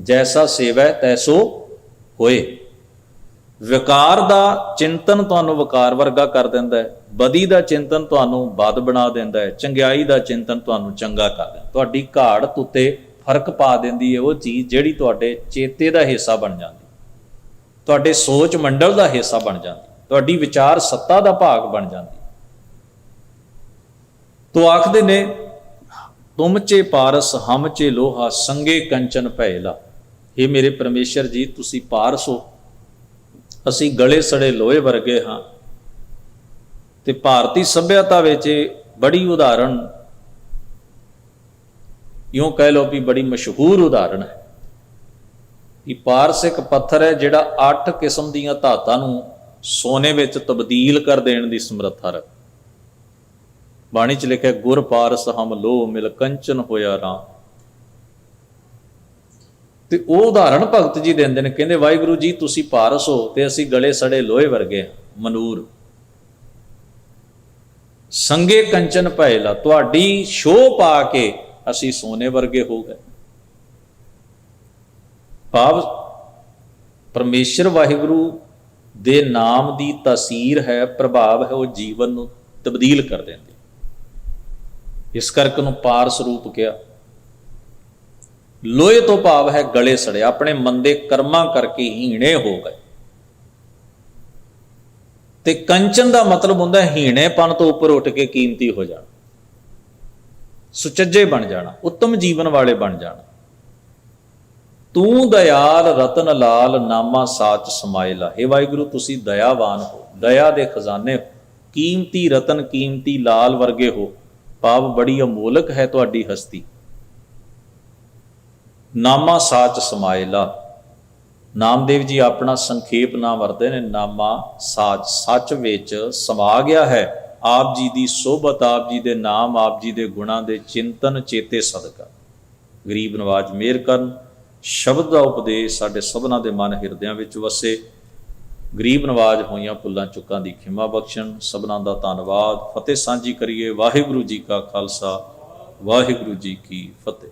ਜੈਸਾ ਸੇਵੈ ਤੈਸੋ ਹੋਏ। ਵਿਕਾਰ ਦਾ ਚਿੰਤਨ ਤੁਹਾਨੂੰ ਵਿਕਾਰ ਵਰਗਾ ਕਰ ਦਿੰਦਾ ਹੈ, ਬਦੀ ਦਾ ਚਿੰਤਨ ਤੁਹਾਨੂੰ ਬਦ ਬਣਾ ਦਿੰਦਾ ਹੈ, ਚੰਗਿਆਈ ਦਾ ਚਿੰਤਨ ਤੁਹਾਨੂੰ ਚੰਗਾ ਕਰ ਦਿੰਦਾ। ਤੁਹਾਡੀ ਘਾੜਤ ਉੱਤੇ ਫਰਕ ਪਾ ਦਿੰਦੀ ਹੈ ਉਹ ਚੀਜ਼ ਜਿਹੜੀ ਤੁਹਾਡੇ ਚੇਤੇ ਦਾ ਹਿੱਸਾ ਬਣ ਜਾਂਦੀ, ਤੁਹਾਡੇ ਸੋਚ ਮੰਡਲ ਦਾ ਹਿੱਸਾ ਬਣ ਜਾਂਦੀ, ਤੁਹਾਡੀ ਵਿਚਾਰ ਸੱਤਾ ਦਾ ਭਾਗ ਬਣ ਜਾਂਦੀ। ਤੋ ਆਖਦੇ ਨੇ ਤੁਮ ਚੇ ਪਾਰਸ ਹਮ ਚੇ ਲੋਹਾ ਸੰਗੇ ਕੰਚਨ ਭੈਲਾ। ਇਹ ਮੇਰੇ ਪਰਮੇਸ਼ਰ ਜੀ ਤੁਸੀਂ ਪਾਰਸ ਹੋ, ਅਸੀਂ ਗਲੇ ਸੜੇ ਲੋਹੇ ਵਰਗੇ ਹਾਂ। ਤੇ ਭਾਰਤੀ ਸੱਭਿਅਤਾ ਵਿੱਚ ਬੜੀ ਉਦਾਹਰਣ, ਇਉਂ ਕਹਿ ਲਓ ਵੀ ਬੜੀ ਮਸ਼ਹੂਰ ਉਦਾਹਰਣ ਹੈ ਕਿ ਪਾਰਸ ਇੱਕ ਪੱਥਰ ਹੈ ਜਿਹੜਾ 8 ਕਿਸਮ ਦੀਆਂ ਧਾਤਾਂ ਨੂੰ ਸੋਨੇ ਵਿੱਚ ਤਬਦੀਲ ਕਰ ਦੇਣ ਦੀ ਸਮਰੱਥਾ ਰੱਖਦਾ। ਬਾਣੀ 'ਚ ਲਿਖਿਆ ਗੁਰ ਪਾਰਸ ਹਮ ਲੋ ਮਿਲ ਕੰਚਨ ਹੋਇਆ ਰਾਮ। ਤੇ ਉਹ ਉਦਾਹਰਣ ਭਗਤ ਜੀ ਦਿੰਦੇ ਨੇ, ਕਹਿੰਦੇ ਵਾਹਿਗੁਰੂ ਜੀ ਤੁਸੀਂ ਪਾਰਸ ਹੋ ਤੇ ਅਸੀਂ ਗਲੇ ਸੜੇ ਲੋਹੇ ਵਰਗੇ ਮਨੂਰ। ਸੰਗੇ ਕੰਚਨ ਭੈਲਾ, ਤੁਹਾਡੀ ਸ਼ੋਅ ਪਾ ਕੇ ਅਸੀਂ ਸੋਨੇ ਵਰਗੇ ਹੋ ਗਏ। ਭਾਵ ਪਰਮੇਸ਼ਰ ਵਾਹਿਗੁਰੂ ਦੇ ਨਾਮ ਦੀ ਤਾਸੀਰ ਹੈ, ਪ੍ਰਭਾਵ ਹੈ, ਉਹ ਜੀਵਨ ਨੂੰ ਤਬਦੀਲ ਕਰ ਦਿੰਦੀ। ਇਸ ਕਰਕੇ ਉਹਨੂੰ ਪਾਰਸ ਰੂਪ ਕਿਹਾ। ਲੋਹੇ ਤੋਂ ਭਾਵ ਹੈ ਗਲੇ ਸੜੇ, ਆਪਣੇ ਮੰਦੇ ਕਰਮਾਂ ਕਰਕੇ ਹੀਣੇ ਹੋ ਗਏ। ਤੇ ਕੰਚਨ ਦਾ ਮਤਲਬ ਹੁੰਦਾ ਹੀਣੇਪਨ ਤੋਂ ਉੱਪਰ ਉੱਠ ਕੇ ਕੀਮਤੀ ਹੋ ਜਾਣਾ, ਸੁਚੱਜੇ ਬਣ ਜਾਣਾ, ਉੱਤਮ ਜੀਵਨ ਵਾਲੇ ਬਣ ਜਾਣਾ। ਤੂੰ ਦਇਆਲ ਰਤਨ ਲਾਲ ਨਾਮਾ ਸਾਚ ਸਮਾਇਲਾ। ਹੇ ਵਾਹਿਗੁਰੂ ਤੁਸੀਂ ਦਇਆਵਾਨ ਹੋ, ਦਇਆ ਦੇ ਖਜ਼ਾਨੇ ਹੋ, ਕੀਮਤੀ ਰਤਨ ਕੀਮਤੀ ਲਾਲ ਵਰਗੇ ਹੋ, ਭਾਵ ਬੜੀ ਅਮੋਲਕ ਹੈ ਤੁਹਾਡੀ ਹਸਤੀ। ਨਾਮਾ ਸਾਚ ਸਮਾਇਲਾ, ਨਾਮਦੇਵ ਜੀ ਆਪਣਾ ਸੰਖੇਪ ਨਾਮ ਵਰਤੇ ਨੇ, ਨਾਮਾ ਸਾਚ, ਸੱਚ ਵਿੱਚ ਸਮਾ ਗਿਆ ਹੈ। ਆਪ ਜੀ ਦੀ ਸੋਭਤ, ਆਪ ਜੀ ਦੇ ਨਾਮ, ਆਪ ਜੀ ਦੇ ਗੁਣਾਂ ਦੇ ਚਿੰਤਨ ਚੇਤੇ ਸਦਕਾ ਗਰੀਬ ਨਵਾਜ ਮਿਹਰ ਕਰਨ। ਸ਼ਬਦ ਦਾ ਉਪਦੇਸ਼ ਸਾਡੇ ਸਭਨਾਂ ਦੇ ਮਨ ਹਿਰਦਿਆਂ ਵਿੱਚ ਵਸੇ। ਗਰੀਬ ਨਵਾਜ ਹੋਈਆਂ ਭੁੱਲਾਂ ਚੁੱਕਾਂ ਦੀ ਖਿਮਾ ਬਖਸ਼ਣ। ਸਭਨਾਂ ਦਾ ਧੰਨਵਾਦ। ਫਤਿਹ ਸਾਂਝੀ ਕਰੀਏ। ਵਾਹਿਗੁਰੂ ਜੀ ਕਾ ਖਾਲਸਾ, ਵਾਹਿਗੁਰੂ ਜੀ ਕੀ ਫਤਿਹ।